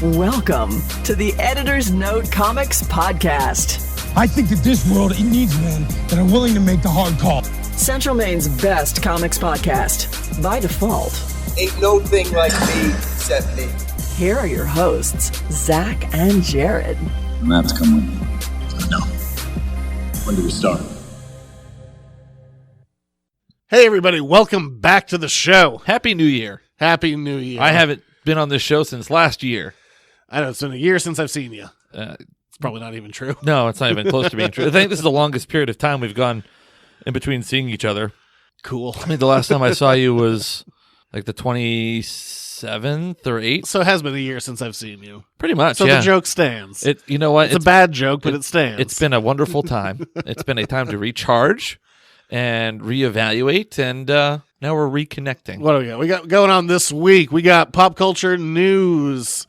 Welcome to the Editor's Note Comics Podcast. I think that this world, it needs men that are willing to make the hard call. Central Maine's best comics podcast, by default. Ain't no thing like me except me. Here are your hosts, Zach and Jared. I'm gonna have to come with you. No. When do we start? Hey everybody, welcome back to the show. Happy New Year. Happy New Year. I haven't been on this show since last year. I know, it's been a year since I've seen you. It's probably not even true. No, it's not even close to being true. I think this is the longest period of time we've gone in between seeing each other. Cool. I mean, the last time I saw you was like the 27th or 8th. So it has been a year since I've seen you. Pretty much, So yeah. the joke stands. You know what? It's a bad joke, but it stands. It's been a wonderful time. It's been a time to recharge and reevaluate, and now we're reconnecting. What do we got? We got going on this week. We got pop culture news,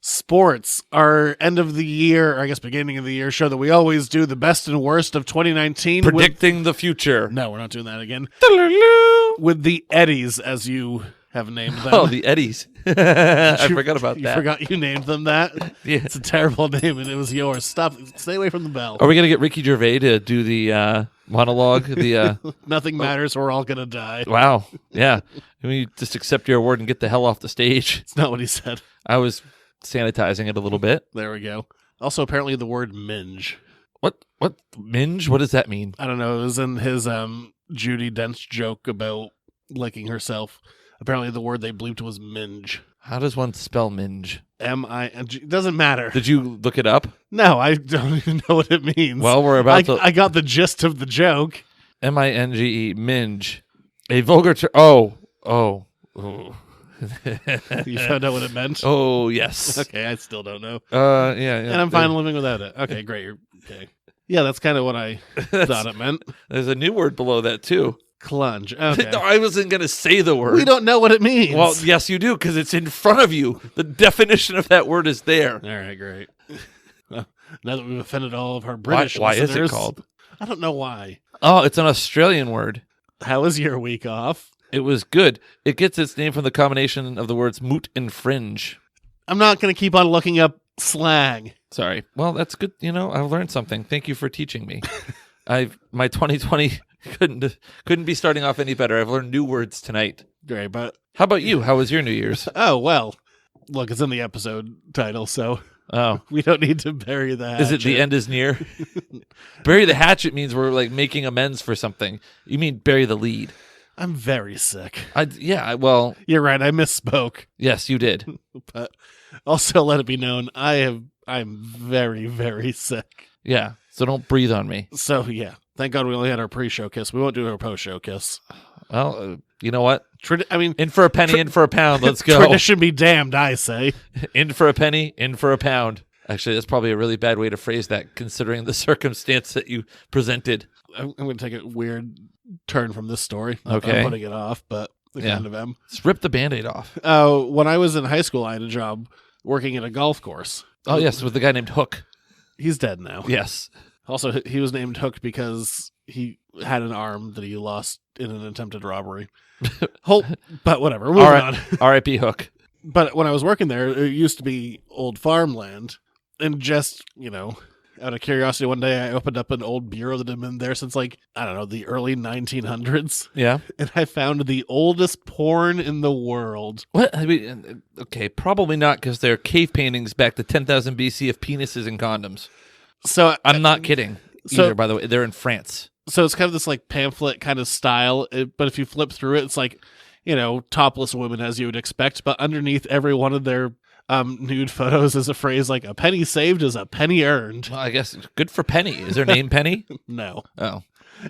sports, our end of the year, or I guess beginning of the year show that we always do, the best and worst of 2019. Predicting the future. No, we're not doing that again. With the Eddies, as you have named them. Oh, the Eddies. I forgot about that. You forgot you named them that? Yeah. It's a terrible name, and it was yours. Stop. Stay away from the bell. Are we going to get Ricky Gervais to do the monologue? Nothing matters. We're all going to die. Wow. Yeah. We just accept your award and get the hell off the stage. It's not what he said. I was sanitizing it a little bit. There we go. Also, apparently the word minge. What minge? What does that mean? I don't know. It was in his Judi Dench joke about licking herself. Apparently the word they bleeped was minge. How does one spell minge? M-I-N-G. It doesn't matter. Did you look it up? No, I don't even know what it means. Well, we're about to... I got the gist of the joke. M-I-N-G-E, minge. A vulgar term... Oh. You found out what it meant? Oh, yes. Okay, I still don't know. Yeah. And I'm fine living without it. Okay, great. Okay. Yeah, that's kind of what I thought it meant. There's a new word below that, too. Clunge. Okay. No, I wasn't going to say the word. We don't know what it means. Well, yes, you do, because it's in front of you. The definition of that word is there. All right, great. Well, now that we've offended all of our British why is listeners, it called? I don't know why. Oh, it's an Australian word. How was your week off? It was good. It gets its name from the combination of the words moot and fringe. I'm not going to keep on looking up slang. Sorry. Well, that's good. You know, I've learned something. Thank you for teaching me. My 2020 couldn't be starting off any better. I've learned new words tonight. Great, but how about you? How was your New Year's? Oh, well, look, it's in the episode title, so we don't need to bury the hatchet. Is it the end is near? Bury the hatchet means we're like making amends for something. You mean bury the lead. I'm very sick. Well, you're right. I misspoke. Yes, you did. But also let it be known, I'm very, very sick. Yeah. So don't breathe on me. So yeah, thank God we only had our pre-show kiss. We won't do our post-show kiss. Well, you know what? In for a penny, in for a pound. Let's go. Tradition be damned, I say. In for a penny, in for a pound. Actually, that's probably a really bad way to phrase that, considering the circumstance that you presented. I'm going to take a weird turn from this story. Okay. I'm putting it off, but I kind of am. Just rip the Band-Aid off. When I was in high school, I had a job working at a golf course. Oh, yes, with the guy named Hook. He's dead now. Yes. Also, he was named Hook because he had an arm that he lost in an attempted robbery. But whatever. Moving on. R.I.P. Hook. But when I was working there, it used to be old farmland. And just, out of curiosity, one day I opened up an old bureau that had been there since, the early 1900s. Yeah. And I found the oldest porn in the world. What? I mean, okay, probably not, because they're cave paintings back to 10,000 BC of penises and condoms. So I'm not kidding either, by the way. They're in France. So it's kind of this pamphlet kind of style, but if you flip through it, it's topless women as you would expect, but underneath every one of their nude photos is a phrase like, a penny saved is a penny earned. Well, I guess good for Penny. Is her name Penny? No. Oh.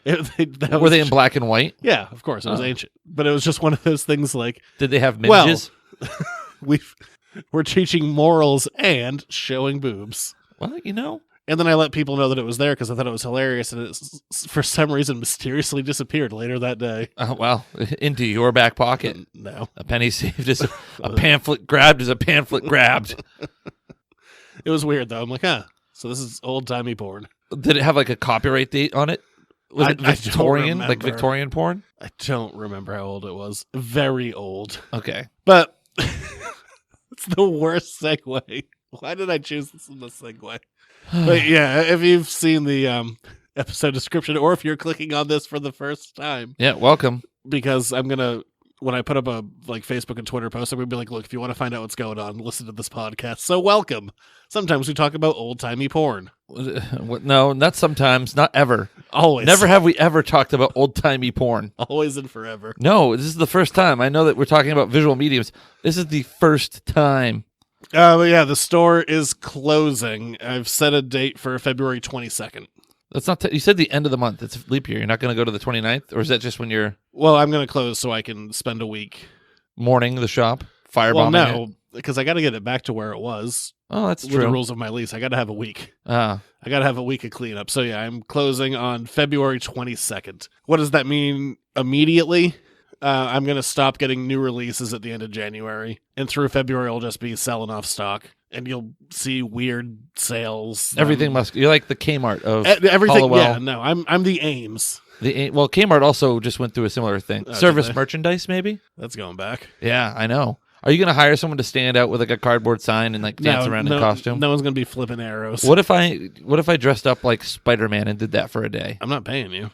Were they in black and white? Yeah, of course. It was ancient. But it was just one of those things like... Did they have minges? Well, we're teaching morals and showing boobs. Well, And then I let people know that it was there because I thought it was hilarious, and it, for some reason, mysteriously disappeared later that day. Well, into your back pocket. No. A penny saved is a pamphlet grabbed is a pamphlet grabbed. It was weird, though. I'm like, so this is old-timey porn. Did it have a copyright date on it? Was it Victorian? Like Victorian porn? I don't remember how old it was. Very old. Okay. But It's the worst segue. Why did I choose this in the segue? But yeah, if you've seen the episode description, or if you're clicking on this for the first time, Yeah, welcome. because I'm gonna, when I put up a Facebook and Twitter post, I'm gonna be like, look, if you want to find out what's going on, listen to this podcast. So welcome. Sometimes we talk about old timey porn. No, not sometimes, not ever. Always, Never have we ever talked about old-timey porn. always and forever. No, this is the first time. I know that we're talking about visual mediums. This is the first time. But yeah, the store is closing. I've set a date for February 22nd. That's not. You said the end of the month. It's leap year. You're not going to go to the 29th? Or is that just when you're Well, I'm gonna close so I can spend a week. morning the shop, Well, firebombing it? no, because I got to get it back to where it was. Oh, that's With the true. rules of my lease, I got to have a week. Ah, I got to have a week of cleanup. So yeah, I'm closing on February 22nd. What does that mean immediately? I'm going to stop getting new releases at the end of January. And through February, I'll just be selling off stock. And you'll see weird sales. everything must. You're like the Kmart of Everything. Hollowell. Yeah, no, I'm the Ames. Well, Kmart also just went through a similar thing. Oh, Service did they? merchandise, maybe. That's going back. Yeah, I know. Are you going to hire someone to stand out with like a cardboard sign and like dance around in costume? No one's going to be flipping arrows. What if I dressed up like Spider-Man and did that for a day? I'm not paying you.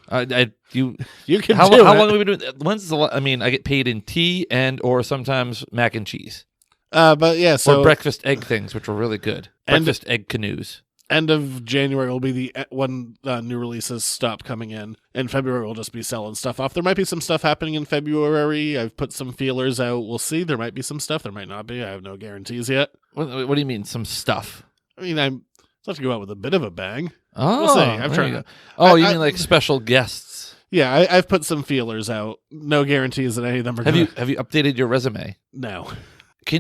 You You can how do long it. have we been doing? When's the? I mean, I get paid in tea and or sometimes mac and cheese But yeah, so or breakfast egg things, which were really good. And- Breakfast egg canoes. end of January will be the when new releases stop coming in, and February will just be selling stuff off. There might be some stuff happening in February. I've put some feelers out. We'll see. There might be some stuff. There might not be. I have no guarantees yet. What do you mean? Some stuff? I mean, I'm supposed to go out with a bit of a bang. Oh, We'll see. I'm there trying you to- go. Oh, you I- mean like special guests? Yeah, I've put some feelers out. No guarantees that any of them are. Have gonna... you updated your resume? No,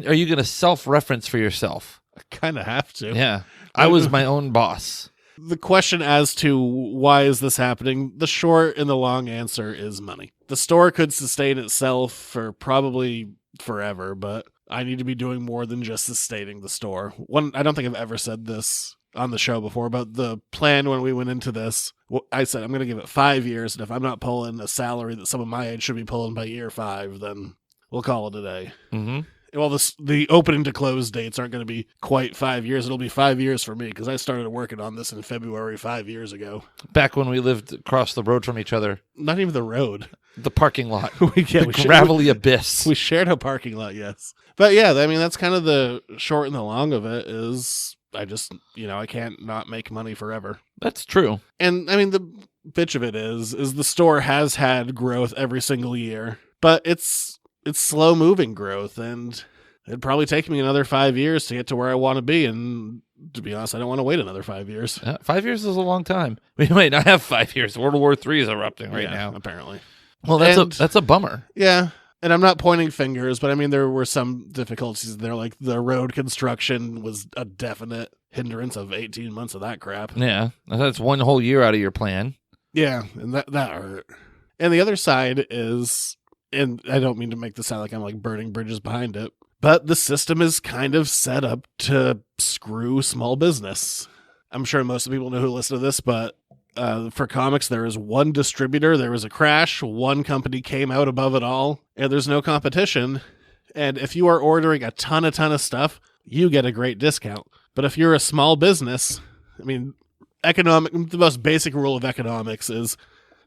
Are you going to self-reference for yourself? I kind of have to. Yeah, I was my own boss. The question as to why is this happening, the short and the long answer is money. The store could sustain itself for probably forever, but I need to be doing more than just sustaining the store. I don't think I've ever said this on the show before, but the plan when we went into this, I said I'm going to give it 5 years, and if I'm not pulling a salary that someone my age should be pulling by year 5, then we'll call it a day. Mm-hmm. Well, the opening to close dates aren't going to be quite 5 years. It'll be 5 years for me because I started working on this in February 5 years ago. Back when we lived across the road from each other, Not even the road. the parking lot, we the gravelly abyss. We shared a parking lot, yes. But yeah, I mean, that's kind of the short and the long of it is I just, I can't not make money forever. That's true. And I mean, the bitch of it is the store has had growth every single year, but it's slow moving growth, and it'd probably take me another 5 years to get to where I want to be. And to be honest, I don't want to wait another 5 years. 5 years is a long time. We might not have 5 years. World War III is erupting right Yeah, now. apparently. Well, And- that's a bummer. Yeah. And I'm not pointing fingers, but I mean, there were some difficulties there. Like the road construction was a definite hindrance of 18 months of that crap. Yeah, that's one whole year out of your plan. Yeah. And that hurt. And the other side is, and I don't mean to make this sound like I'm like burning bridges behind it, but the system is kind of set up to screw small business. I'm sure most of the people know who listen to this, but for comics, there is one distributor. There was a crash. One company came out above it all, and there's no competition. And if you are ordering a ton of stuff, you get a great discount. But if you're a small business, I mean, the most basic rule of economics is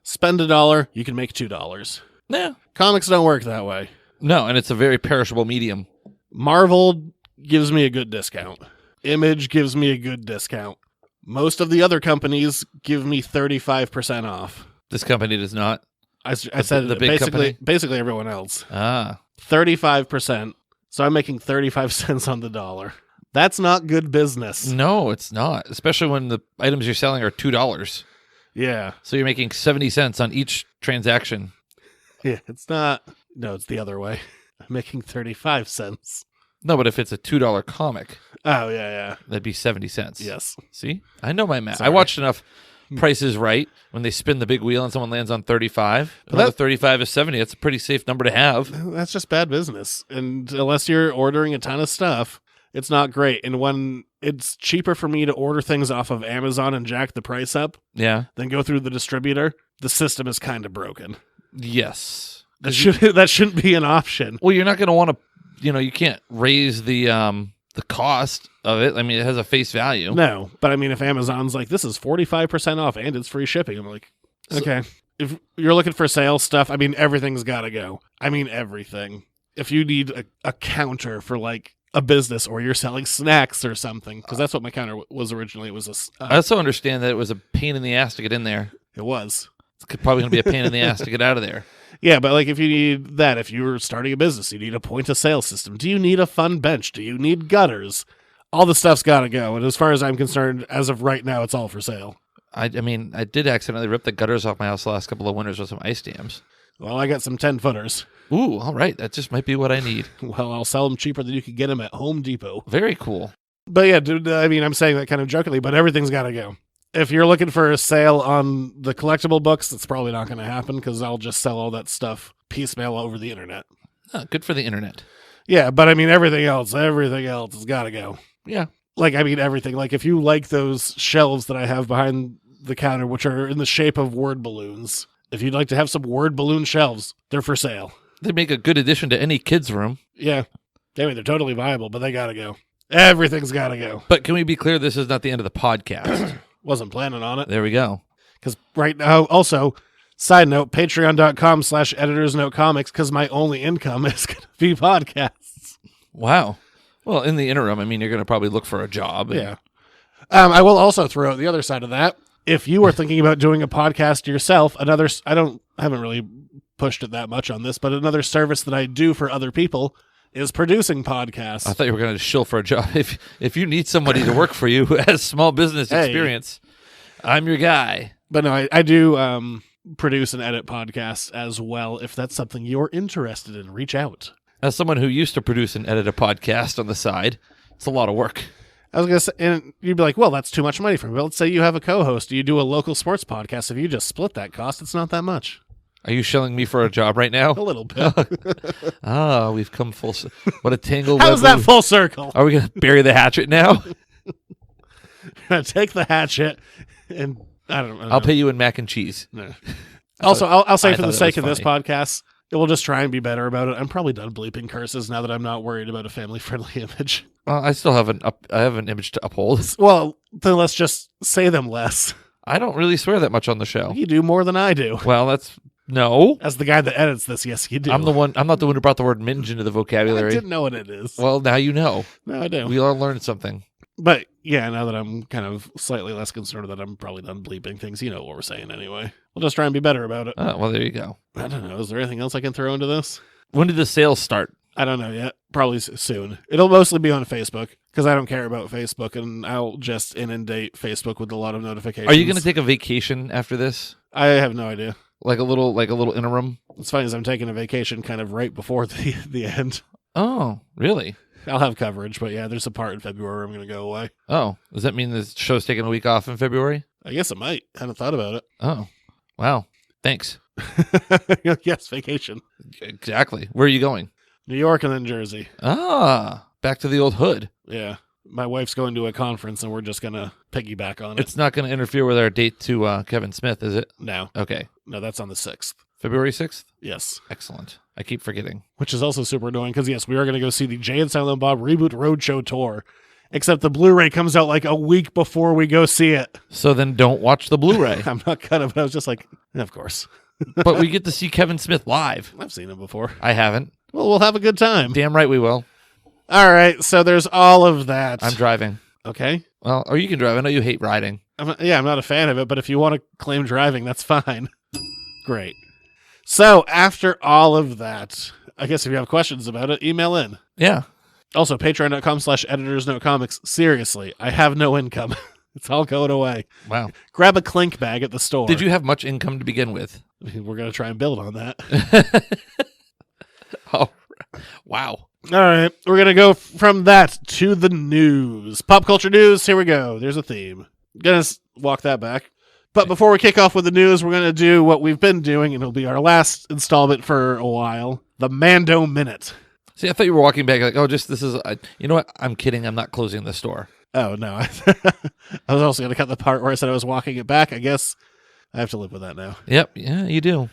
spend $1, you can make $2. Yeah. Comics don't work that way. No, and it's a very perishable medium. Marvel gives me a good discount. Image gives me a good discount. Most of the other companies give me 35% off. This company does not. I said the big basically everyone else. Ah. 35%. So I'm making 35 cents on the dollar. That's not good business. No, it's not. Especially when the items you're selling are $2. Yeah. So you're making 70 cents on each transaction. Yeah, it's not. No, it's the other way. I'm making 35 cents. No, but if it's a $2 comic, Oh, yeah. that'd be 70 cents. Yes. See? I know my math. Sorry. I watched enough Price is Right when they spin the big wheel and someone lands on 35. Another 35 is 70. That's a pretty safe number to have. That's just bad business. And unless you're ordering a ton of stuff, it's not great. And when it's cheaper for me to order things off of Amazon and jack the price up Yeah. than go through the distributor, the system is kind of broken. Yes. That shouldn't be an option. Well, you're not going to want to you can't raise the cost of it. I mean, it has a face value. No, but I mean, if Amazon's like, this is 45% off and it's free shipping, I'm like, okay. If you're looking for sales stuff, I mean, everything's got to go. I mean, everything. If you need a counter for like a business or you're selling snacks or something, because that's what my counter was originally. It was I also understand that it was a pain in the ass to get in there. It was. It's probably going to be a pain in the ass to get out of there. Yeah, but like if you need that, if you're starting a business, you need a point of sale system. Do you need a fun bench? Do you need gutters? All the stuff's got to go. And as far as I'm concerned, as of right now, it's all for sale. I mean, I did accidentally rip the gutters off my house the last couple of winters with some ice dams. Well, I got some 10-footers. Ooh, all right. That just might be what I need. Well, I'll sell them cheaper than you could get them at Home Depot. Very cool. But yeah, dude, I mean, I'm saying that kind of jokingly, but everything's got to go. If you're looking for a sale on the collectible books, that's probably not going to happen because I'll just sell all that stuff piecemeal over the internet. Oh, good for the internet. Yeah, but I mean, everything else has got to go. Yeah. Like, I mean, everything. Like, if you like those shelves that I have behind the counter, which are in the shape of word balloons, if you'd like to have some word balloon shelves, they're for sale. They make a good addition to any kid's room. Yeah. I mean, they're totally viable, but they got to go. Everything's got to go. But can we be clear, this is not the end of the podcast? Wasn't planning on it. There we go. Because right now, also, side note, patreon.com/editorsnotecomics, because my only income is going to be podcasts. Wow. Well, in the interim, I mean, you're going to probably look for a job. Yeah. I will also throw out the other side of that. If you are thinking about doing a podcast yourself, I haven't really pushed it that much on this, but another service that I do for other people is producing podcasts. I thought you were going to shill for a job. If you need somebody to work for you who has small business experience, I'm your guy. But no, I do produce and edit podcasts as well. If that's something you're interested in, reach out. As someone who used to produce and edit a podcast on the side, it's a lot of work. I was going to say, and you'd be like, well, that's too much money for me. But let's say you have a co-host. You do a local sports podcast. If you just split that cost, it's not that much. Are you shilling me for a job right now? A little bit. We've come full circle. What a tangle. How's that full circle? Are we going to bury the hatchet now? Take the hatchet and I don't know. I'll pay you in mac and cheese. No. Also, I'll say for the sake of this funny. podcast, we'll just try and be better about it. I'm probably done bleeping curses now that I'm not worried about a family-friendly image. Well, I still have an image to uphold. Well, then let's just say them less. I don't really swear that much on the show. You do more than I do. Well, no. As the guy that edits this, yes, you do. I'm not the one who brought the word minge into the vocabulary. I didn't know what it is. Well, now you know. No, I do. We all learned something. But yeah, now that I'm kind of slightly less concerned that I'm probably done bleeping things, you know what we're saying anyway. We'll just try and be better about it. Oh, well, there you go. I don't know. Is there anything else I can throw into this? When did the sales start? I don't know yet. Probably soon. It'll mostly be on Facebook because I don't care about Facebook and I'll just inundate Facebook with a lot of notifications. Are you going to take a vacation after this? I have no idea. Like a little interim? What's funny is I'm taking a vacation kind of right before the end. Oh, really? I'll have coverage, but yeah, there's a part in February where I'm going to go away. Oh, does that mean the show's taking a week off in February? I guess it might. I hadn't thought about it. Oh, wow. Thanks. Yes, vacation. Exactly. Where are you going? New York and then Jersey. Ah, back to the old hood. Yeah. My wife's going to a conference and we're just going to piggyback on it. It's not going to interfere with our date to Kevin Smith, is it? No. Okay. No, that's on the 6th. February 6th? Yes. Excellent. I keep forgetting. Which is also super annoying because, yes, we are going to go see the Jay and Silent Bob Reboot Roadshow Tour. Except the Blu-ray comes out like a week before we go see it. So then don't watch the Blu-ray. I'm not kind of, but I was just like, of course. But we get to see Kevin Smith live. I've seen him before. I haven't. Well, we'll have a good time. Damn right we will. All right, so there's all of that. I'm driving. Okay. Well, or you can drive. I know you hate riding. I'm not a fan of it, but if you want to claim driving, that's fine. Great. So after all of that, I guess if you have questions about it, email in. Yeah. Also, patreon.com/editorsnotecomics. Seriously, I have no income. It's all going away. Wow. Grab a clink bag at the store. Did you have much income to begin with? We're going to try and build on that. Oh, wow. All right. We're going to go from that to the news. Pop culture news. Here we go. There's a theme. Going to walk that back. But before we kick off with the news, we're going to do what we've been doing, and it'll be our last installment for a while. The Mando Minute. See, I thought you were walking back like, oh, this is, you know what? I'm kidding. I'm not closing the store. Oh, no. I was also going to cut the part where I said I was walking it back. I guess I have to live with that now. Yep. Yeah, you do.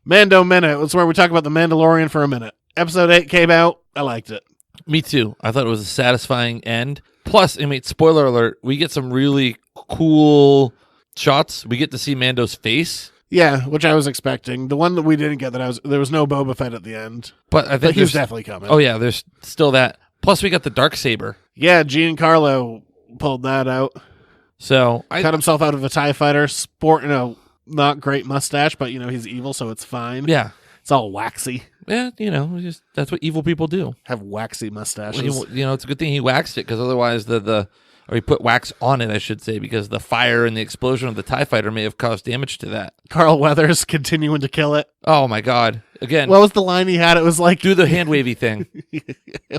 Mando Minute. It's where we talk about The Mandalorian for a minute. Episode 8 came out. I liked it. Me too. I thought it was a satisfying end. Plus, I mean, spoiler alert, we get some really cool shots. We get to see Mando's face. Yeah, which I was expecting. The one that we didn't get, there was no Boba Fett at the end. But I think he's definitely coming. Oh, yeah, there's still that. Plus, we got the Darksaber. Yeah, Giancarlo pulled that out. So cut himself out of a TIE fighter, sporting a not great mustache, but, he's evil, so it's fine. Yeah. It's all waxy. Yeah, that's what evil people do. Have waxy mustaches. Well, it's a good thing he waxed it, because otherwise or he put wax on it, I should say, because the fire and the explosion of the TIE fighter may have caused damage to that. Carl Weathers continuing to kill it. Oh, my God. Again. What was the line he had? It was like... Do the hand wavy thing.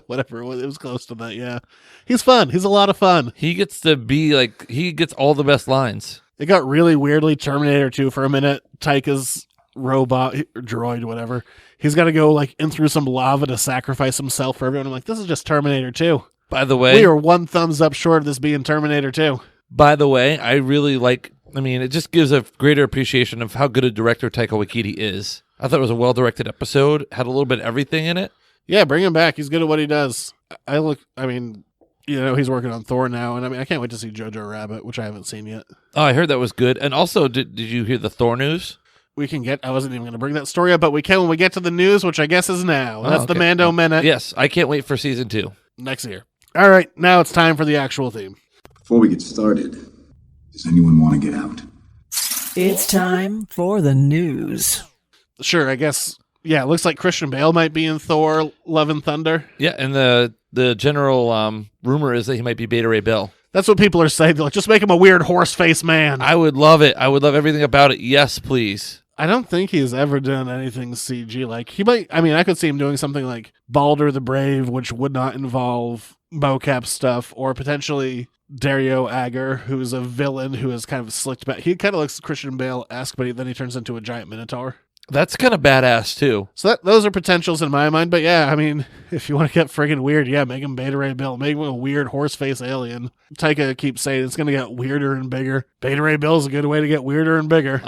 Whatever. It was close to that, yeah. He's fun. He's a lot of fun. He gets to be like... He gets all the best lines. It got really weirdly Terminator 2 for a minute. Taika's robot, droid, whatever. He's got to go in through some lava to sacrifice himself for everyone. I'm like, this is just Terminator 2. By the way, we are one thumbs up short of this being Terminator 2. By the way, I really it just gives a greater appreciation of how good a director Taika Waititi is. I thought it was a well-directed episode, had a little bit of everything in it. Yeah, bring him back. He's good at what he does. He's working on Thor now, and I can't wait to see Jojo Rabbit, which I haven't seen yet. Oh, I heard that was good. And also, did you hear the Thor news? I wasn't even going to bring that story up, but we can when we get to the news, which I guess is now. That's okay. The Mando Minute. Yes, I can't wait for season 2. Next year. All right, now it's time for the actual theme. Before we get started, does anyone want to get out? It's time for the news. Sure, I guess. Yeah, it looks like Christian Bale might be in Thor: Love and Thunder. Yeah, and the general rumor is that he might be Beta Ray Bill. That's what people are saying. They're like, just make him a weird horse face man. I would love it. I would love everything about it. Yes, please. I don't think he's ever done anything CG. Like, he might, I could see him doing something like Baldur the Brave, which would not involve mocap stuff, or potentially Dario Agger, who's a villain who is kind of slicked back. He kind of looks Christian Bale-esque, but then he turns into a giant minotaur. That's kind of badass, too. So those are potentials in my mind. But yeah, if you want to get friggin' weird, yeah, make him Beta Ray Bill. Make him a weird horse face alien. Taika keeps saying it's going to get weirder and bigger. Beta Ray Bill is a good way to get weirder and bigger.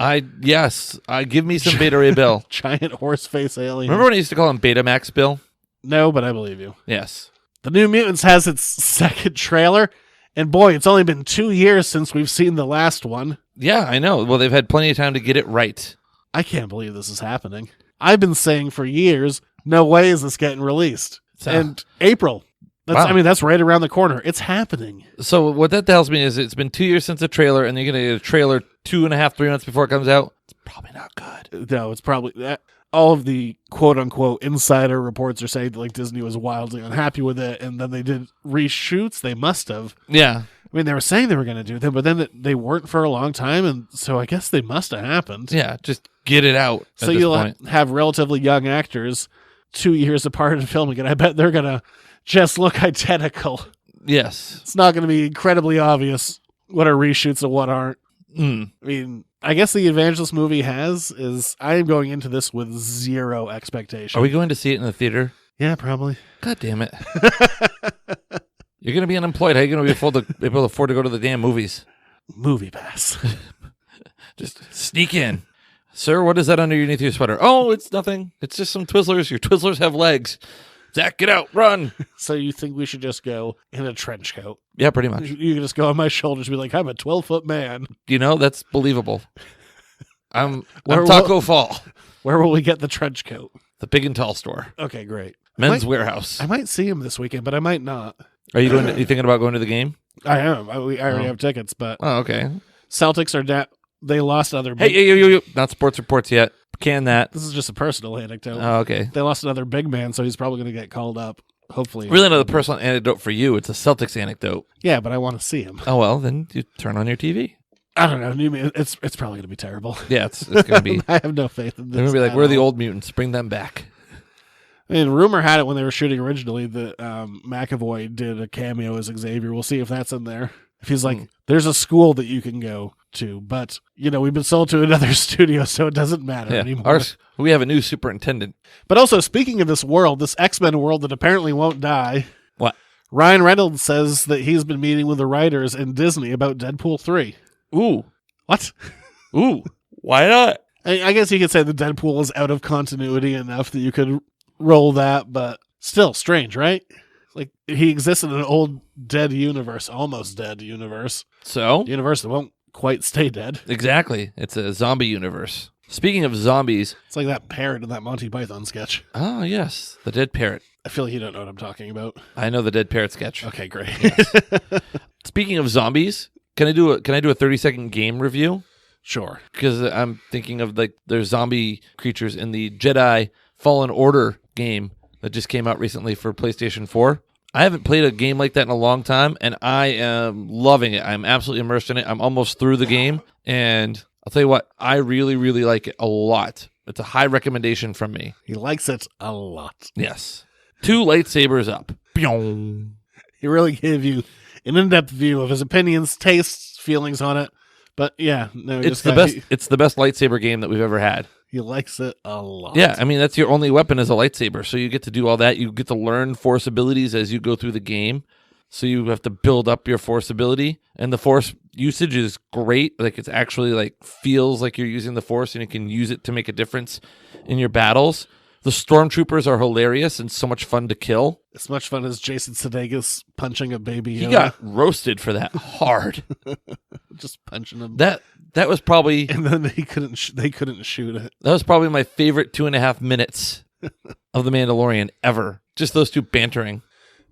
Give me some Beta Ray Bill. Giant horse face alien. Remember when I used to call him Betamax Bill? No, but I believe you. Yes. The New Mutants has its second trailer. And boy, it's only been 2 years since we've seen the last one. Yeah, I know. Well, they've had plenty of time to get it right. I can't believe this is happening. I've been saying for years, no way is this getting released. And April. That's right around the corner. It's happening. So what that tells me is it's been 2 years since a trailer, and you're going to get a trailer 2.5, 3 months before it comes out. It's probably not good. No, it's probably that. All of the quote-unquote insider reports are saying that Disney was wildly unhappy with it, and then they did reshoots. They must have. Yeah. They were saying they were going to do them, but then they weren't for a long time, and so I guess they must have happened. Yeah, just get it out. So you'll have relatively young actors 2 years apart in filming it. I bet they're going to just look identical. Yes. It's not going to be incredibly obvious what are reshoots and what aren't. I guess the advantage this movie has is I am going into this with zero expectation. Are we going to see it in the theater? Yeah, probably. God damn it. You're going to be unemployed. How are you going to be able to afford to go to the damn movies? Movie pass. Just sneak in. Sir, what is that underneath your sweater? Oh, it's nothing. It's just some Twizzlers. Your Twizzlers have legs. Zach, get out. Run. So you think we should just go in a trench coat? Yeah, pretty much. You can just go on my shoulders and be like, I'm a 12-foot man. That's believable. I'm Taco Fall. Where will we get the trench coat? The Big and Tall store. Okay, great. Men's Warehouse. I might see him this weekend, but I might not. Are you going? You thinking about going to the game? I am. I already have tickets, but okay. Celtics are down. They lost another. Hey, yo, not sports reports yet. Can that? This is just a personal anecdote. Oh, okay. They lost another big man, so he's probably going to get called up. Hopefully. Really, another personal anecdote for you. It's a Celtics anecdote. Yeah, but I want to see him. Oh well, then you turn on your TV. I don't know. It's probably going to be terrible. Yeah, it's going to be. I have no faith in this. They're going to be like, "We're the old mutants. Bring them back." Rumor had it when they were shooting originally that McAvoy did a cameo as Xavier. We'll see if that's in there. If he's like, there's a school that you can go to, but, we've been sold to another studio, so it doesn't matter anymore. We have a new superintendent. But also, speaking of this world, this X-Men world that apparently won't die. What? Ryan Reynolds says that he's been meeting with the writers in Disney about Deadpool 3. Ooh. What? Ooh. Why not? I guess you could say that Deadpool is out of continuity enough that you could roll that, but still strange, right? Like, he exists in an old dead universe, almost dead universe. So? Universe that won't quite stay dead. Exactly. It's a zombie universe. Speaking of zombies. It's like that parrot in that Monty Python sketch. Oh, yes. The dead parrot. I feel like you don't know what I'm talking about. I know the dead parrot sketch. Okay, great. Yes. Speaking of zombies, can I do a 30-second game review? Sure. Because I'm thinking of like there's zombie creatures in the Jedi Fallen Order game that just came out recently for PlayStation 4. I haven't played a game like that in a long time, and I am loving it. I'm absolutely immersed in it. I'm almost through the game, and I'll tell you what, I really, really like it a lot. It's a high recommendation from me. He likes it a lot. Yes. 2 lightsabers up. Pyong. He really gave you an in-depth view of his opinions, tastes, feelings on it. But yeah, no, It's the best. It's the best lightsaber game that we've ever had. He likes it a lot. Yeah, I mean that's your only weapon is a lightsaber, so you get to do all that. You get to learn Force abilities as you go through the game. So you have to build up your Force ability, and the Force usage is great. Like it's actually like feels like you're using the Force, and you can use it to make a difference in your battles. The stormtroopers are hilarious and so much fun to kill. As much fun as Jason Sudeikis punching a baby Yoda. He got roasted for that hard. Just punching him. That was probably, and then they couldn't shoot it. That was probably my favorite 2.5 minutes of The Mandalorian ever. Just those two bantering.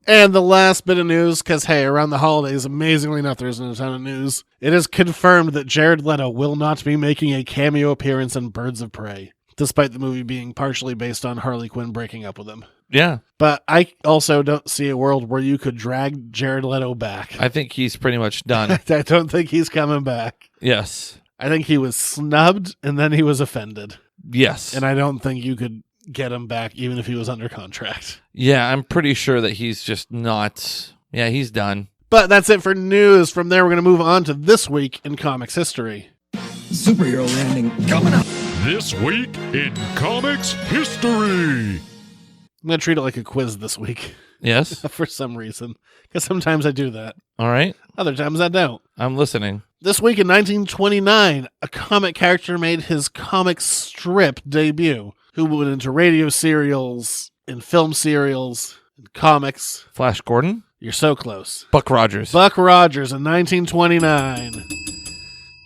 And the last bit of news, because hey, around the holidays, amazingly enough, there isn't a ton of news. It is confirmed that Jared Leto will not be making a cameo appearance in Birds of Prey, despite the movie being partially based on Harley Quinn breaking up with him. Yeah. But I also don't see a world where you could drag Jared Leto back. I think he's pretty much done. I don't think he's coming back. Yes. I think he was snubbed and then he was offended. Yes. And I don't think you could get him back even if he was under contract. Yeah, I'm pretty sure that he's just not... Yeah, he's done. But that's it for news. From there, we're going to move on to This Week in Comics History. Superhero landing coming up. This week in comics history. I'm going to treat it like a quiz this week. Yes? For some reason. Because sometimes I do that. All right. Other times I don't. I'm listening. This week in 1929, a comic character made his comic strip debut, who went into radio serials, and film serials, and comics. Flash Gordon? You're so close. Buck Rogers. Buck Rogers in 1929.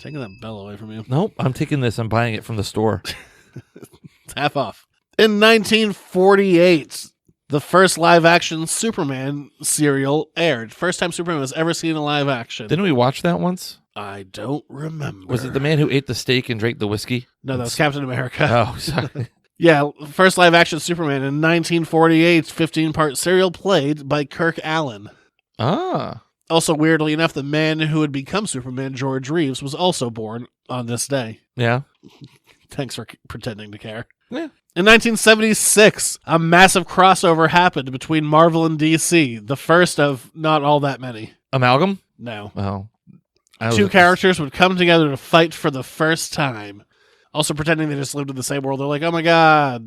Taking that bell away from you. Nope, I'm taking this. I'm buying it from the store. It's half off. In 1948, the first live-action Superman serial aired. First time Superman was ever seen in live action. Didn't we watch that once? I don't remember. Was it the man who ate the steak and drank the whiskey? No, that was Captain America. Oh, sorry. Yeah, first live-action Superman in 1948, 15-part serial played by Kirk Allen. Ah. Also, weirdly enough, the man who would become Superman, George Reeves, was also born on this day. Yeah. Thanks for pretending to care. Yeah. In 1976, a massive crossover happened between Marvel and DC, the first of not all that many. Amalgam? No. Well, Two characters would come together to fight for the first time. Also pretending they just lived in the same world. They're like, oh my god,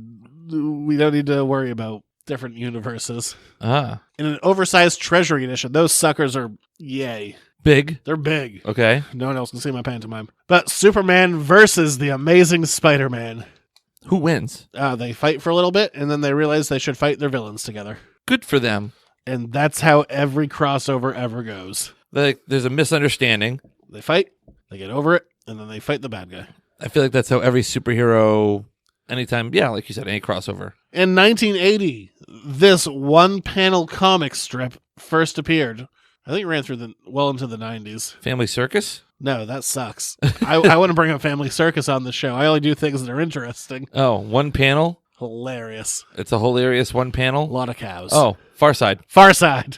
we don't need to worry about different universes. Ah. In an oversized Treasury edition, those suckers are yay. Big? They're big. Okay. No one else can see my pantomime. But Superman versus the Amazing Spider-Man. Who wins? They fight for a little bit, and then they realize they should fight their villains together. Good for them. And that's how every crossover ever goes. There's a misunderstanding. They fight, they get over it, and then they fight the bad guy. I feel like that's how every superhero, anytime, yeah, like you said, any crossover. In 1980, this one-panel comic strip first appeared. I think it ran through well into the 90s. Family Circus? No, that sucks. I want to bring up Family Circus on the show. I only do things that are interesting. Oh, one panel? Hilarious. It's a hilarious one A panel? lot of cows. Oh, Far Side. Far Side.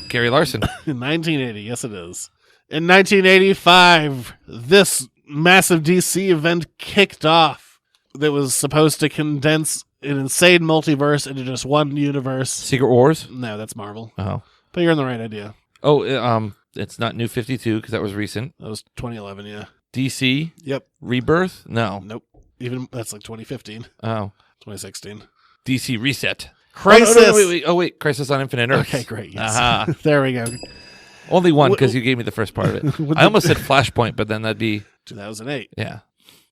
Gary Larson. In 1980, yes it is. In 1985, this massive DC event kicked off that was supposed to condense an insane multiverse into just one universe. Secret Wars? No, that's Marvel. Oh. But you're in the right idea. Oh, it's not New 52 because that was recent. That was 2011, yeah. DC? Yep. Rebirth? No. Nope. Even that's like 2015, Oh. 2016. DC Reset. Crisis. Oh, no, wait. Oh, wait. Crisis on Infinite Earths. Okay, great. Yes. Aha. There we go. Only one because you gave me the first part of it. I almost said Flashpoint, but then that'd be... 2008. Yeah.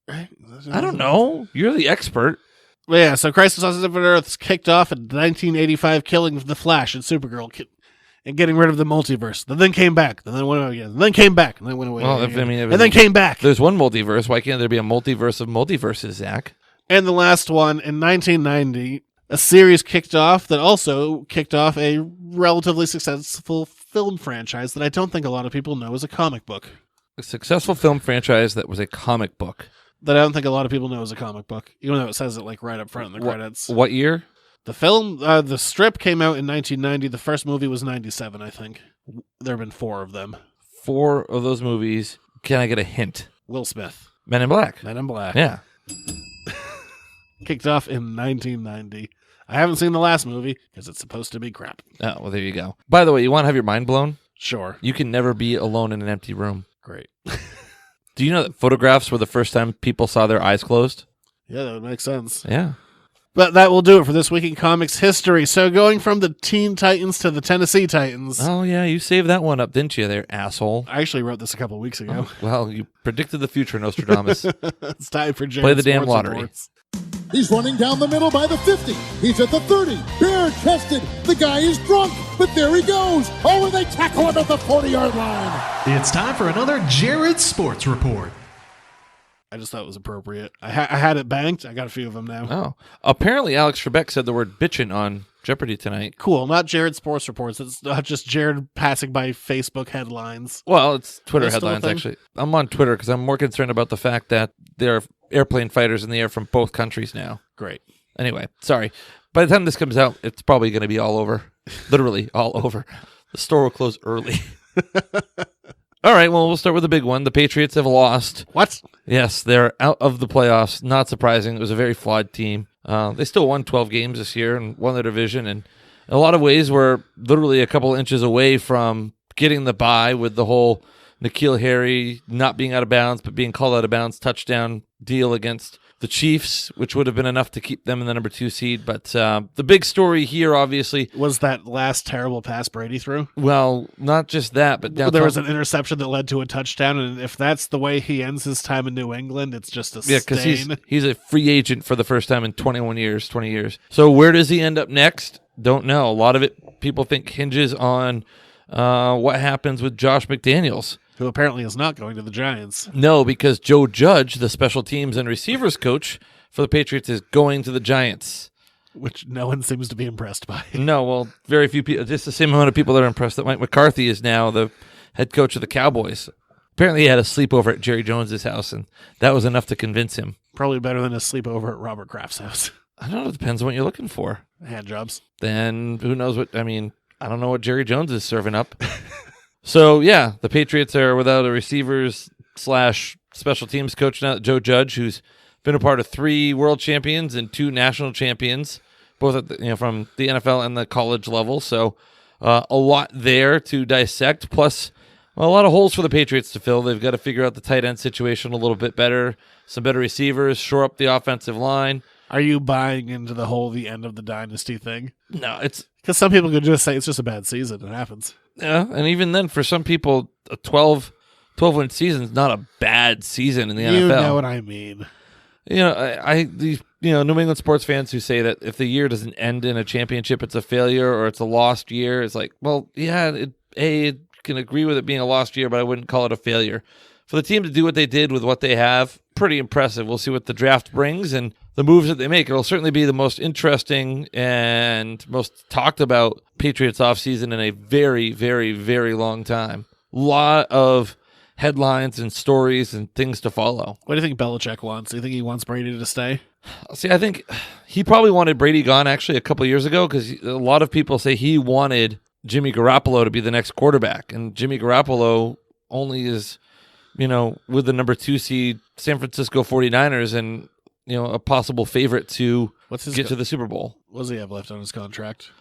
Right? I don't know. You're the expert. But yeah, so Crisis on Infinite Earths kicked off in 1985, killing the Flash and Supergirl and getting rid of the multiverse. Then came back, and then went away again. Then came back, and then went away again. And then came back. There's one multiverse. Why can't there be a multiverse of multiverses, Zach? And the last one, in 1990, a series kicked off that also kicked off a relatively successful film franchise that I don't think a lot of people know is a comic book. A successful film franchise that was a comic book. That I don't think a lot of people know is a comic book, even though it says it like right up front in the credits. What year? The film, the strip came out in 1990. The first movie was 97, I think. There have been 4 of them. 4 of those movies. Can I get a hint? Will Smith. Men in Black. Men in Black. Yeah. Kicked off in 1990. I haven't seen the last movie because it's supposed to be crap. Oh, well, there you go. By the way, you want to have your mind blown? Sure. You can never be alone in an empty room. Great. Do you know that photographs were the first time people saw their eyes closed? Yeah, that would make sense. Yeah. But that will do it for this week in comics history. So going from the Teen Titans to the Tennessee Titans. Oh, yeah, you saved that one up, didn't you there, asshole? I actually wrote this a couple weeks ago. Oh, well, you predicted the future, Nostradamus. It's time for Jared Play the damn Sports lottery. Reports. He's running down the middle by the 50. He's at the 30. Bare-chested. The guy is drunk, but there he goes. Oh, and they tackle him at the 40-yard line. It's time for another Jared Sports Report. I just thought it was appropriate. I had it banked. I got a few of them now. Oh. Apparently, Alex Trebek said the word bitchin' on Jeopardy tonight. Cool. Not Jared Sports Reports. It's not just Jared passing by Facebook headlines. Well, it's Twitter That's still a headlines, thing? actually. I'm on Twitter because I'm more concerned about the fact that there are airplane fighters in the air from both countries now. Great. Anyway, sorry. By the time this comes out, it's probably going to be all over. Literally all over. The store will close early. All right, well, we'll start with the big one. The Patriots have lost. What? Yes, they're out of the playoffs. Not surprising. It was a very flawed team. They still won 12 games this year and won their division. And in a lot of ways, we're literally a couple inches away from getting the bye with the whole N'Keal Harry not being out of bounds, but being called out of bounds touchdown deal against the Chiefs, which would have been enough to keep them in the number 2 seed. But the big story here, obviously, Was that last terrible pass Brady threw? well, not just that, but There was an interception that led to a touchdown, and if that's the way he ends his time in New England, it's just a yeah, because stain. he's a free agent for the first time in 20 years. So where does he end up next? Don't know. A lot of it, people think, hinges on what happens with Josh McDaniels. Who apparently is not going to the Giants. No, because Joe Judge, the special teams and receivers coach for the Patriots, is going to the Giants. Which no one seems to be impressed by. No, well, very few people, just the same amount of people that are impressed that Mike McCarthy is now the head coach of the Cowboys. Apparently he had a sleepover at Jerry Jones's house, and that was enough to convince him. Probably better than a sleepover at Robert Kraft's house. I don't know, it depends on what you're looking for. Hand jobs. Then who knows what, I don't know what Jerry Jones is serving up. So, yeah, the Patriots are without a receivers / special teams coach now, Joe Judge, who's been a part of 3 world champions and 2 national champions, both at the, from the NFL and the college level. So, a lot there to dissect, plus a lot of holes for the Patriots to fill. They've got to figure out the tight end situation a little bit better, some better receivers, shore up the offensive line. Are you buying into the end of the dynasty thing? No, it's... Because some people could just say it's just a bad season. It happens. Yeah, and even then, for some people, a 12-win season is not a bad season in the NFL. You know what I mean. These New England sports fans who say that if the year doesn't end in a championship, it's a failure or it's a lost year. It's like, well, yeah, I can agree with it being a lost year, but I wouldn't call it a failure. For the team to do what they did with what they have, pretty impressive. We'll see what the draft brings and the moves that they make. It'll certainly be the most interesting and most talked about Patriots offseason in a very, very, very long time. A lot of headlines and stories and things to follow. What do you think Belichick wants? Do you think he wants Brady to stay? See, I think he probably wanted Brady gone actually a couple of years ago because a lot of people say he wanted Jimmy Garoppolo to be the next quarterback. And Jimmy Garoppolo only is, with the number 2 seed San Francisco 49ers and, a possible favorite to get to the Super Bowl. What does he have left on his contract?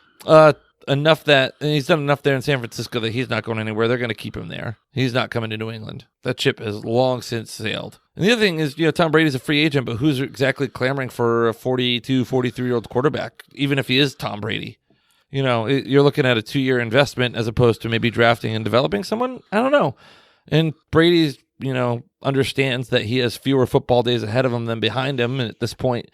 Enough that, and he's done enough there in San Francisco that he's not going anywhere. They're going to keep him there. He's not coming to New England. That ship has long since sailed. And the other thing is, Tom Brady's a free agent, but who's exactly clamoring for a 42, 43-year-old quarterback, even if he is Tom Brady? You're looking at a 2-year investment as opposed to maybe drafting and developing someone. I don't know. And Brady's, understands that he has fewer football days ahead of him than behind him. And at this point,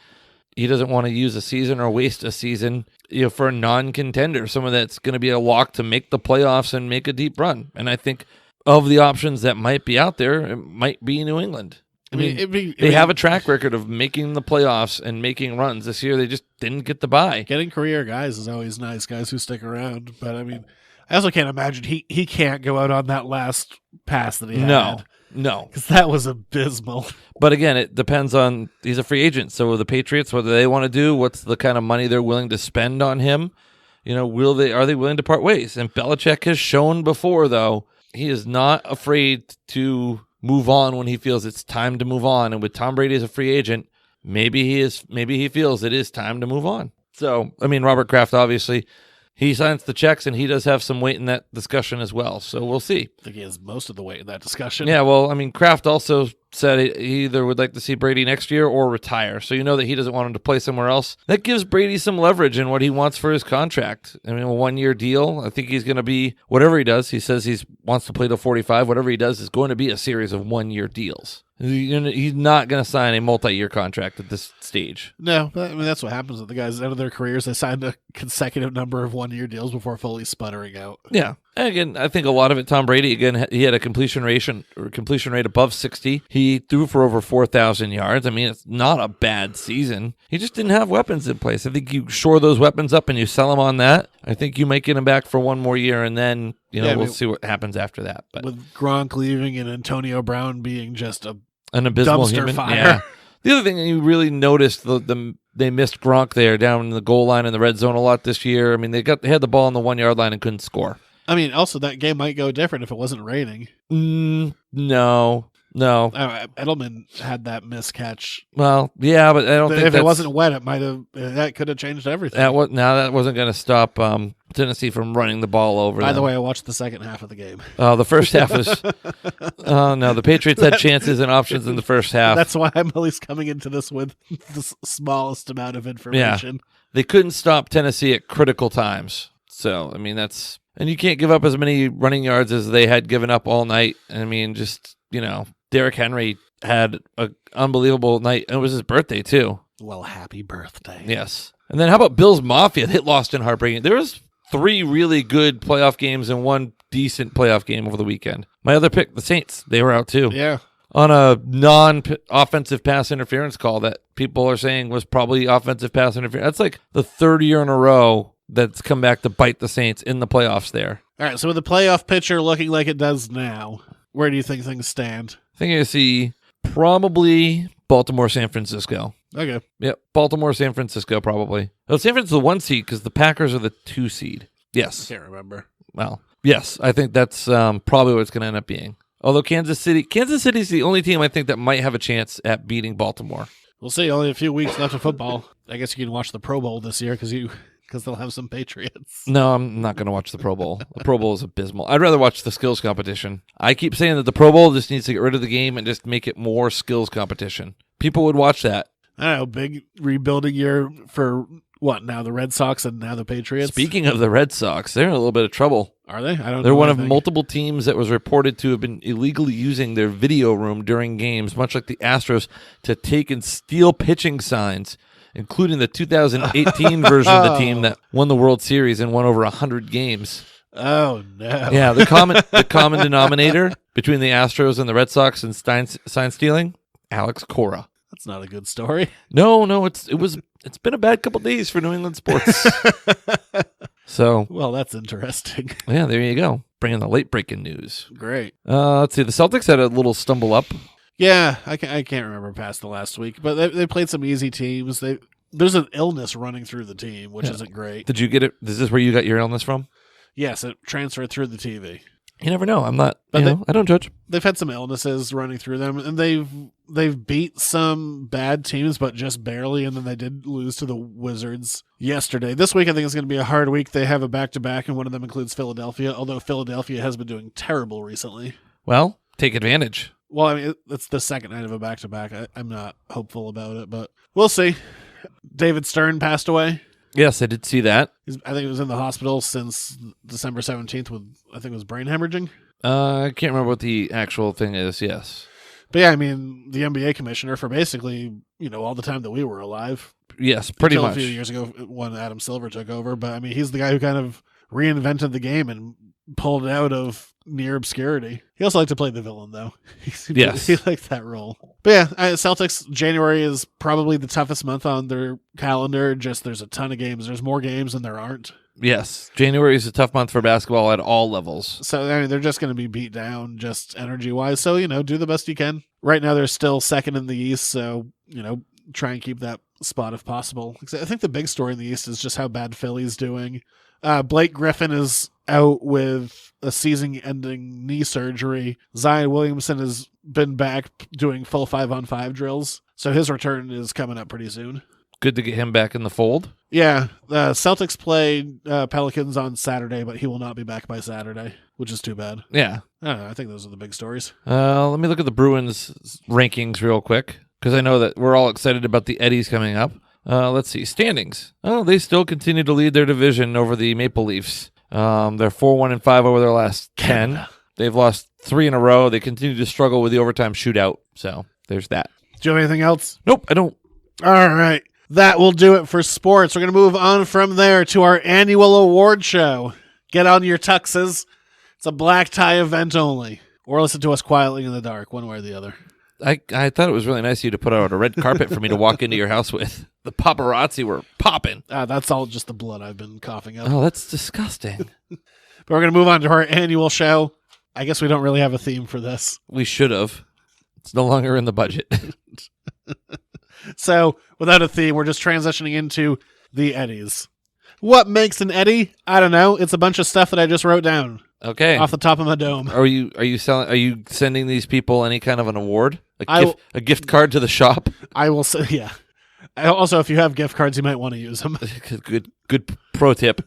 he doesn't want to use a season or waste a season, for a non-contender, someone that's going to be a lock to make the playoffs and make a deep run. And I think of the options that might be out there, it might be New England. They have a track record of making the playoffs and making runs. This year, they just didn't get the bye. Getting career guys is always nice, guys who stick around. But I also can't imagine he can't go out on that last pass that he had. No. Because that was abysmal. But again, it depends on, he's a free agent. So the Patriots, whether they want to do, what's the kind of money they're willing to spend on him? Are they willing to part ways? And Belichick has shown before, though, he is not afraid to move on when he feels it's time to move on. And with Tom Brady as a free agent, maybe he feels it is time to move on. So, Robert Kraft, obviously, he signs the checks, and he does have some weight in that discussion as well. So we'll see. I think he has most of the weight in that discussion. Yeah, well, Kraft also said he either would like to see Brady next year or retire. So that he doesn't want him to play somewhere else. That gives Brady some leverage in what he wants for his contract. A 1-year deal. I think he's going to be, whatever he does, he says he wants to play till 45. Whatever he does is going to be a series of 1-year deals. He's not going to sign a multi-year contract at this stage. No, but that's what happens with the guys at the end of their careers. They signed a consecutive number of 1-year deals before fully sputtering out. Yeah. And again, I think a lot of it, Tom Brady, again, he had a completion rate above 60. He threw for over 4,000 yards. It's not a bad season. He just didn't have weapons in place. I think you shore those weapons up and you sell him on that. I think you might get him back for one more year, and then we'll see what happens after that. But with Gronk leaving and Antonio Brown being just an abysmal dumpster human fire. Yeah. The other thing you really noticed, they missed Gronk there down in the goal line in the red zone a lot this year. They had the ball on the 1-yard line and couldn't score. Also that game might go different if it wasn't raining. No. Edelman had that miscatch. Well, yeah, but I don't think if it wasn't wet, that could have changed everything. That wasn't going to stop Tennessee from running the ball over. By the way, I watched the second half of the game. The first half was. Oh no, the Patriots had chances and options in the first half. That's why I'm at least coming into this with the smallest amount of information. Yeah. They couldn't stop Tennessee at critical times. So that's, and you can't give up as many running yards as they had given up all night. Derrick Henry had an unbelievable night. And it was his birthday, too. Well, happy birthday. Yes. And then how about Bills Mafia? They lost in heartbreaking. There was 3 really good playoff games and 1 decent playoff game over the weekend. My other pick, the Saints, they were out, too. Yeah. On a non-offensive pass interference call that people are saying was probably offensive pass interference. That's like the 3rd year in a row that's come back to bite the Saints in the playoffs there. All right, so with the playoff picture looking like it does now, where do you think things stand? I think I see probably Baltimore, San Francisco. Okay. Yep, Baltimore, San Francisco probably. Well, San Francisco's the 1 seed because the Packers are the 2 seed. Yes. I can't remember. Well, yes, I think that's probably what it's going to end up being. Although Kansas City's the only team I think that might have a chance at beating Baltimore. We'll see. Only a few weeks left of football. I guess you can watch the Pro Bowl this year because they'll have some Patriots. No, I'm not going to watch the Pro Bowl. The Pro Bowl is abysmal. I'd rather watch the skills competition. I keep saying that the Pro Bowl just needs to get rid of the game and just make it more skills competition. People would watch that. I don't know, big rebuilding year for what now? The Red Sox and now the Patriots? Speaking of the Red Sox, they're in a little bit of trouble. Are they? I don't know. They're one of multiple teams that was reported to have been illegally using their video room during games, much like the Astros, to take and steal pitching signs, including the 2018 version of the team that won the World Series and won over 100 games. Oh, no. Yeah, the common denominator between the Astros and the Red Sox and sign stealing, Alex Cora. That's not a good story. No, it's been a bad couple days for New England sports. So, well, that's interesting. Yeah, there you go. Bringing the late breaking news. Great. Let's see. The Celtics had a little stumble up. Yeah, I can't remember past the last week, but they played some easy teams. There's an illness running through the team, which isn't great. Did you get it? Is this where you got your illness from? Yes, it transferred through the TV. You never know. I'm not. I don't judge. They've had some illnesses running through them, and they've beat some bad teams, but just barely. And then they did lose to the Wizards yesterday. This week, I think it's going to be a hard week. They have a back-to-back, and one of them includes Philadelphia. Although Philadelphia has been doing terrible recently. Well, take advantage. Well, I mean, it's the second night of a back-to-back. I'm not hopeful about it, but we'll see. David Stern passed away. Yes, I did see that. I think he was in the hospital since December 17th with, I think it was brain hemorrhaging. I can't remember what the actual thing is, yes. But yeah, I mean, the NBA commissioner for basically, all the time that we were alive. Yes, pretty Until much. a few years ago when Adam Silver took over. But I mean, he's the guy who kind of reinvented the game and pulled it out of near obscurity. He also liked to play the villain, though. Yes. He liked that role. But yeah, Celtics, January is probably the toughest month on their calendar. Just there's a ton of games. There's more games than there aren't. Yes, January is a tough month for basketball at all levels. So I mean, they're just going to be beat down just energy-wise. So, do the best you can. Right now, they're still second in the East, so, try and keep that spot if possible. I think the big story in the East is just how bad Philly's doing. Blake Griffin is out with a season-ending knee surgery. Zion Williamson has been back doing full 5-on-5 drills, so his return is coming up pretty soon. Good to get him back in the fold. Yeah, Celtics play Pelicans on Saturday, but he will not be back by Saturday, which is too bad. Yeah. I don't know, I think those are the big stories. Let me look at the Bruins rankings real quick, because I know that we're all excited about the Eddies coming up. Let's see. Standings. Oh, they still continue to lead their division over the Maple Leafs. They're 4-1-5 over their last 10. They've lost 3 in a row. They continue to struggle with the overtime shootout. So there's that. Do you have anything else? Nope, I don't. All right. That will do it for sports. We're going to move on from there to our annual award show. Get on your tuxes. It's a black tie event only. Or listen to us quietly in the dark, one way or the other. I thought it was really nice of you to put out a red carpet for me to walk into your house with. The paparazzi were popping. That's all just the blood I've been coughing up. Oh, that's disgusting. But we're going to move on to our annual show. I guess we don't really have a theme for this. We should have. It's no longer in the budget. So, without a theme, we're just transitioning into the Eddies. What makes an Eddie? I don't know. It's a bunch of stuff that I just wrote down. Okay. Off the top of my dome. Are you sending these people any kind of an award? A gift card to the shop? I will say, yeah. Also, if you have gift cards, you might want to use them. Good pro tip.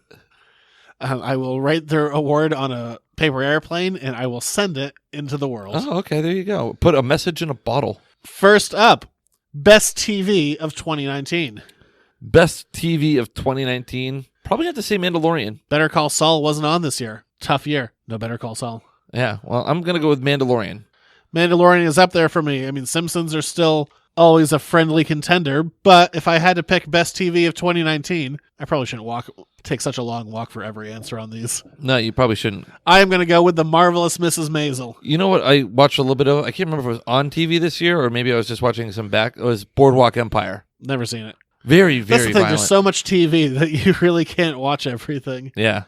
I will write their award on a paper airplane, and I will send it into the world. Oh, okay. There you go. Put a message in a bottle. First up, Best TV of 2019. Best TV of 2019. Probably have to say Mandalorian. Better Call Saul wasn't on this year. Tough year. No Better Call Saul. Yeah, well, I'm going to go with Mandalorian. Mandalorian is up there for me. I mean, Simpsons are still always a friendly contender, but if I had to pick Best TV of 2019, I probably shouldn't take such a long walk for every answer on these. No, you probably shouldn't. I am going to go with The Marvelous Mrs. Maisel. You know what I watched a little bit of? I can't remember if it was on TV this year or maybe I was just watching some back. It was Boardwalk Empire. Never seen it. Very, That's very the thing. violent. There's so much TV that you really can't watch everything. Yeah.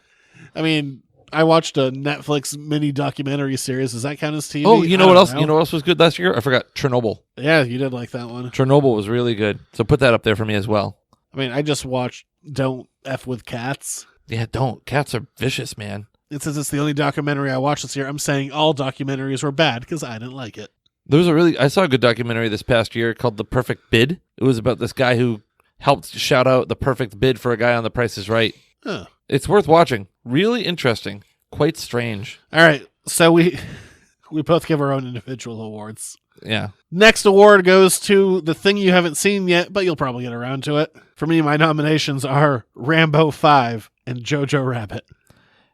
I mean, I watched a Netflix mini documentary series. Does that count as TV? Oh, you know what else? You know what else was good last year? I forgot. Chernobyl. Yeah, you did like that one. Chernobyl was really good. So put that up there for me as well. I mean, I just watched Don't F with Cats. Yeah, don't. Cats are vicious, man. It says it's the only documentary I watched this year. I'm saying all documentaries were bad because I didn't like it. I saw a good documentary this past year called The Perfect Bid. It was about this guy who helped shout out the perfect bid for a guy on The Price is Right. Huh. It's worth watching. Really interesting. Quite strange. All right. So we both give our own individual awards. Yeah. Next award goes to the thing you haven't seen yet, but you'll probably get around to it. For me, my nominations are Rambo 5 and Jojo Rabbit.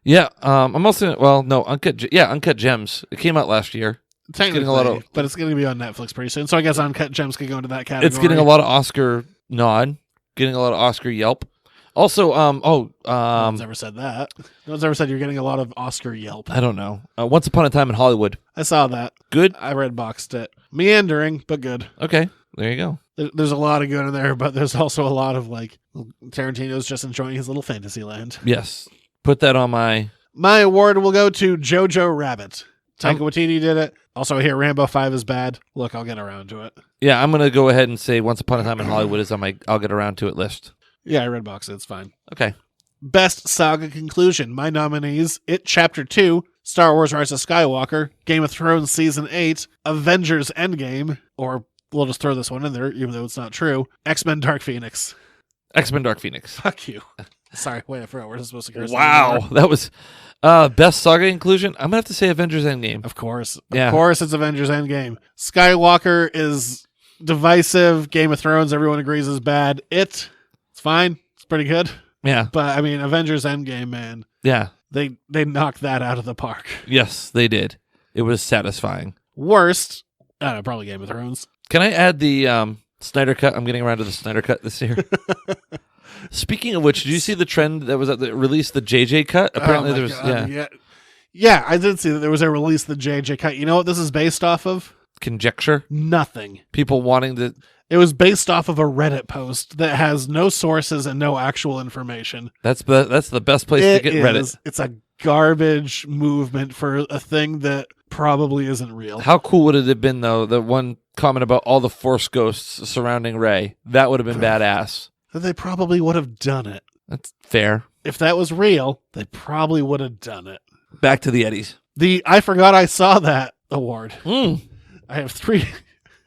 Yeah. I'm also, Uncut Gems. It came out last year. Technically, but it's going to be on Netflix pretty soon. So I guess Uncut Gems could go into that category. It's getting a lot of Oscar nod, getting a lot of Oscar yelp. Also, no one's ever said that. No one's ever said you're getting a lot of Oscar yelp. I don't know. Once Upon a Time in Hollywood. I saw that. Good? I red boxed it. Meandering, but good. Okay, there you go. There's a lot of good in there, but there's also a lot of, Tarantino's just enjoying his little fantasy land. Yes. Put that on my... My award will go to Jojo Rabbit. Taika Waititi did it. Also, here, Rambo 5 is bad. Look, I'll get around to it. Yeah, I'm going to go ahead and say Once Upon a Time in Hollywood is on my I'll get around to it list. Yeah, I red boxed it. It's fine. Okay. Best Saga Conclusion. My nominees, It Chapter 2, Star Wars Rise of Skywalker, Game of Thrones Season 8, Avengers Endgame, or we'll just throw this one in there, even though it's not true, X-Men Dark Phoenix. X-Men Dark Phoenix. Fuck you. Sorry, wait, I forgot we're supposed to curse. Wow, that was best saga inclusion. I'm gonna have to say Avengers Endgame. Of course, yeah. Of course, it's Avengers Endgame. Skywalker is divisive. Game of Thrones, everyone agrees is bad. It's fine. It's pretty good. Yeah, but I mean, Avengers Endgame, man. Yeah, they knocked that out of the park. Yes, they did. It was satisfying. Worst, I don't know, probably Game of Thrones. Can I add the Snyder Cut? I'm getting around to the Snyder Cut this year. Speaking of which, did you see the trend that was at the release, the JJ Cut? Apparently there was, God, yeah, I did see that there was a release, the JJ Cut. You know what this is based off of? Conjecture. Nothing. People wanting to. It was based off of a Reddit post that has no sources and no actual information. That's the best place to get Reddit. It's a garbage movement for a thing that probably isn't real. How cool would it have been, though, the one comment about all the Force ghosts surrounding Rey? That would have been badass. They probably would have done it. That's fair. If that was real, they probably would have done it. Back to the Eddies. The I Forgot I Saw That award. I have 3.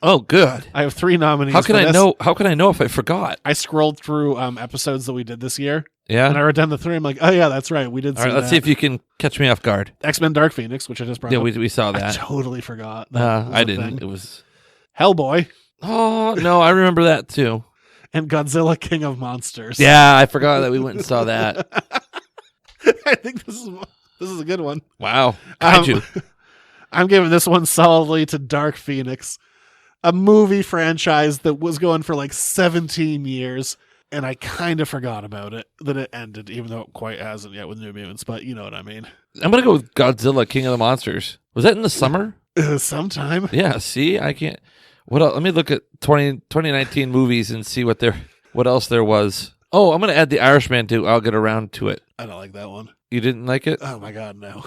Oh, good. I have 3 nominees. How can I know? How can I know if I forgot? I scrolled through episodes that we did this year. Yeah. And I wrote down the 3. I'm like, oh yeah, that's right. We did. All right, let's see if you can catch me off guard. X-Men: Dark Phoenix, which I just brought up. We saw that. I totally forgot. I didn't. Thing. It was Hellboy. Oh no, I remember that too. And Godzilla: King of Monsters. Yeah, I forgot that we went and saw that. I think this is a good one. Wow. Kaiju. I'm giving this one solidly to Dark Phoenix, a movie franchise that was going for like 17 years, and I kind of forgot about it, that it ended, even though it quite hasn't yet with New Mutants, but you know what I mean. I'm going to go with Godzilla, King of the Monsters. Was that in the summer? Sometime. Yeah, see? I can't... What else? Let me look at 2019 movies and see what else there was. Oh, I'm going to add The Irishman too. I'll get around to it. I don't like that one. You didn't like it? Oh my God, no.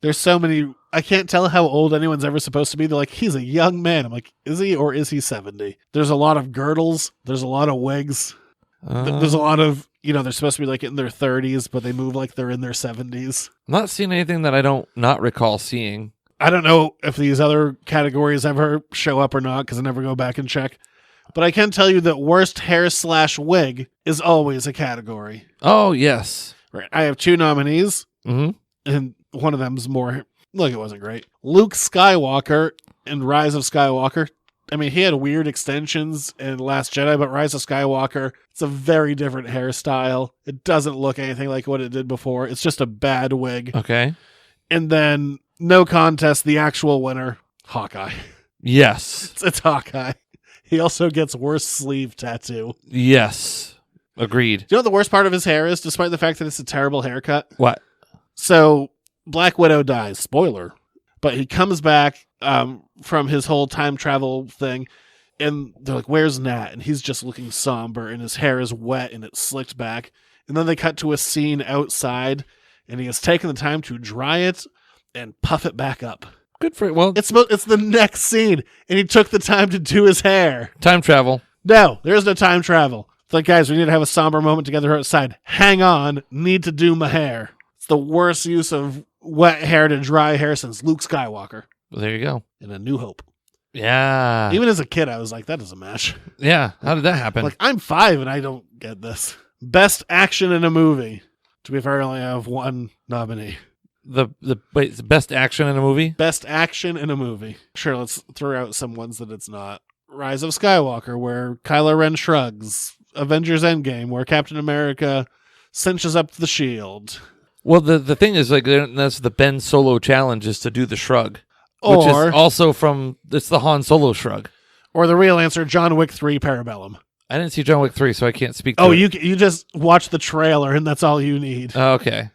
There's so many. I can't tell how old anyone's ever supposed to be. They're like, he's a young man. I'm like, is he or is he 70? There's a lot of girdles. There's a lot of wigs. There's a lot of, they're supposed to be like in their 30s, but they move like they're in their 70s. I'm not seeing anything that I don't not recall seeing. I don't know if these other categories ever show up or not because I never go back and check. But I can tell you that worst hair/wig is always a category. Oh, yes. Right. I have 2 nominees. Mm-hmm. And one of them's more... Look, it wasn't great. Luke Skywalker in Rise of Skywalker. I mean, he had weird extensions in Last Jedi, but Rise of Skywalker, it's a very different hairstyle. It doesn't look anything like what it did before. It's just a bad wig. Okay. And then, no contest, the actual winner, Hawkeye. Yes. It's Hawkeye. He also gets worst sleeve tattoo. Yes. Agreed. Do you know what the worst part of his hair is, despite the fact that it's a terrible haircut? What? So, Black Widow dies. Spoiler. But he comes back from his whole time travel thing, and they're like, where's Nat? And he's just looking somber, and his hair is wet, and it's slicked back. And then they cut to a scene outside, and he has taken the time to dry it and puff it back up. Good for it. Well, it's the next scene, and he took the time to do his hair. Time travel. No, there's no time travel. It's like, guys, we need to have a somber moment together outside. Hang on, need to do my hair. It's the worst use of wet hair to dry hair since Luke Skywalker. Well, there you go. In A New Hope. Yeah. Even as a kid, I was like, that doesn't match. Yeah. How did that happen? Like, I'm 5 and I don't get this. Best action in a movie. To be fair, I only have 1 nominee. Wait, the best action in a movie? Best action in a movie. Sure, let's throw out some ones that it's not. Rise of Skywalker, where Kylo Ren shrugs. Avengers Endgame, where Captain America cinches up the shield. Well, the thing is, like, that's the Ben Solo challenge is to do the shrug. Or, which is also it's the Han Solo shrug. Or the real answer, John Wick 3 Parabellum. I didn't see John Wick 3, so I can't speak to it. You just watch the trailer, and that's all you need. Oh, okay.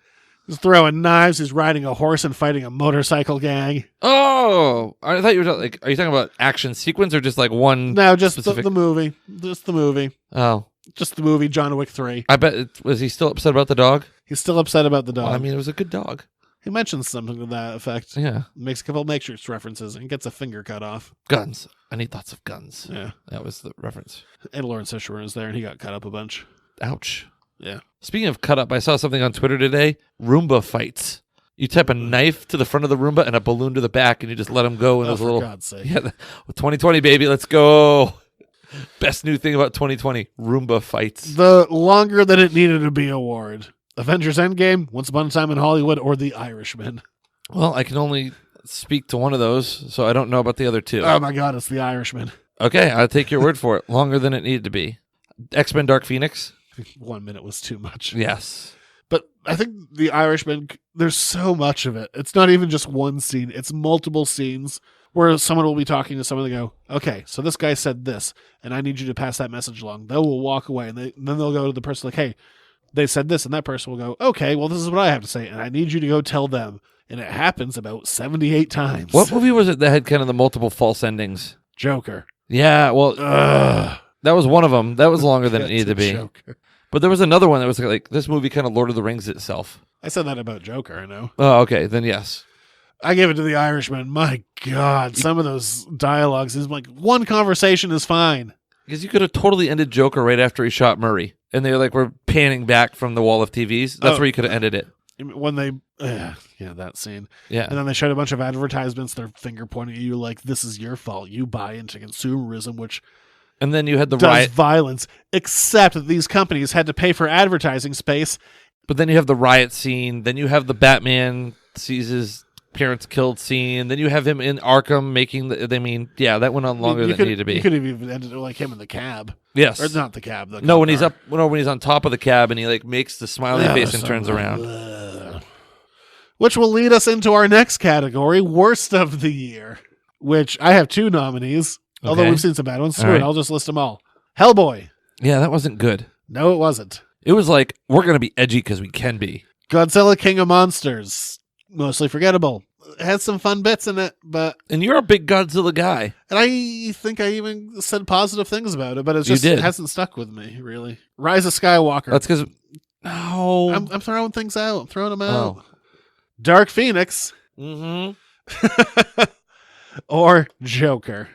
He's throwing knives, he's riding a horse and fighting a motorcycle gang. Oh! I thought you were like, are you talking about action sequence or just like one? No, just specific... the movie. Just the movie. Oh. Just the movie, John Wick 3. I bet, was he still upset about the dog? He's still upset about the dog. Well, I mean, it was a good dog. He mentions something to that effect. Yeah. Makes a couple of Matrix references and gets a finger cut off. Guns. I need lots of guns. Yeah. That was the reference. And Lawrence Fishburne is there and he got cut up a bunch. Ouch. Yeah. Speaking of cut up, I saw something on Twitter today. Roomba fights. You type a knife to the front of the Roomba and a balloon to the back and you just let them go. And for God's sake. Yeah. 2020, baby. Let's go. Best new thing about 2020, Roomba fights. The longer than it needed to be award. Avengers Endgame, Once Upon a Time in Hollywood, or The Irishman. Well, I can only speak to one of those, so I don't know about the other two. Oh my God, it's The Irishman. Okay, I'll take your word for it. Longer than it needed to be. X-Men Dark Phoenix? 1 minute was too much. Yes. But I think The Irishman, there's so much of it. It's not even just one scene. It's multiple scenes Where someone will be talking to someone, they go, okay, so this guy said this, and I need you to pass that message along. They will walk away, and then they'll go to the person like, hey, they said this, and that person will go, okay, well, this is what I have to say, and I need you to go tell them. And it happens about 78 times. What movie was it that had kind of the multiple false endings? Joker. Yeah, well, that was one of them. That was longer than it needed to be. Joker. But there was another one that was like this movie kind of Lord of the Rings itself. I said that about Joker, I know. Oh, okay, then yes. I gave it to The Irishman. My God, some of those dialogues is like one conversation is fine. Because you could have totally ended Joker right after he shot Murray. And they were panning back from the wall of TVs. That's where you could have ended it. When they, that scene. Yeah. And then they showed a bunch of advertisements, their finger pointing at you like, this is your fault. You buy into consumerism, which and then you had the does riot. violence, except that these companies had to pay for advertising space. But then you have the riot scene. Then you have the Batman sees his parents killed scene. Then you have him in Arkham making that went on longer than it needed to be. You could have even ended it like him in the cab. Yes. Or not the cab. When he's on top of the cab and he makes the smiley face and turns around. Which will lead us into our next category, Worst of the Year, which I have 2 nominees, although we've seen some bad ones. Screw it, I'll just list them all. Hellboy. Yeah, that wasn't good. No, it wasn't. It was like, we're going to be edgy because we can be. Godzilla King of Monsters. Mostly forgettable. It had some fun bits in it, but... And you're a big Godzilla guy. And I think I even said positive things about it, but it hasn't stuck with me, really. Rise of Skywalker. That's because... No. I'm throwing things out. I'm throwing them out. Oh. Dark Phoenix. Mm-hmm. Or Joker.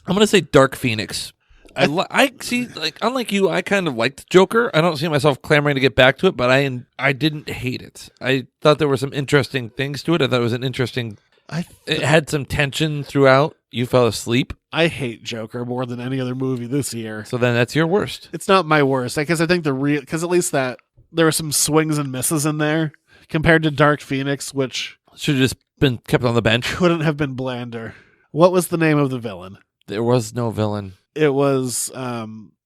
I'm going to say Dark Phoenix. I see, unlike you, I kind of liked Joker. I don't see myself clamoring to get back to it, but I didn't hate it. I thought there were some interesting things to it. I thought it was an interesting... it had some tension throughout. You fell asleep. I hate Joker more than any other movie this year. So then that's your worst. It's not my worst, because I think because at least that there were some swings and misses in there compared to Dark Phoenix, which should have just been kept on the bench. Couldn't have been blander. What was the name of the villain? There was no villain. It was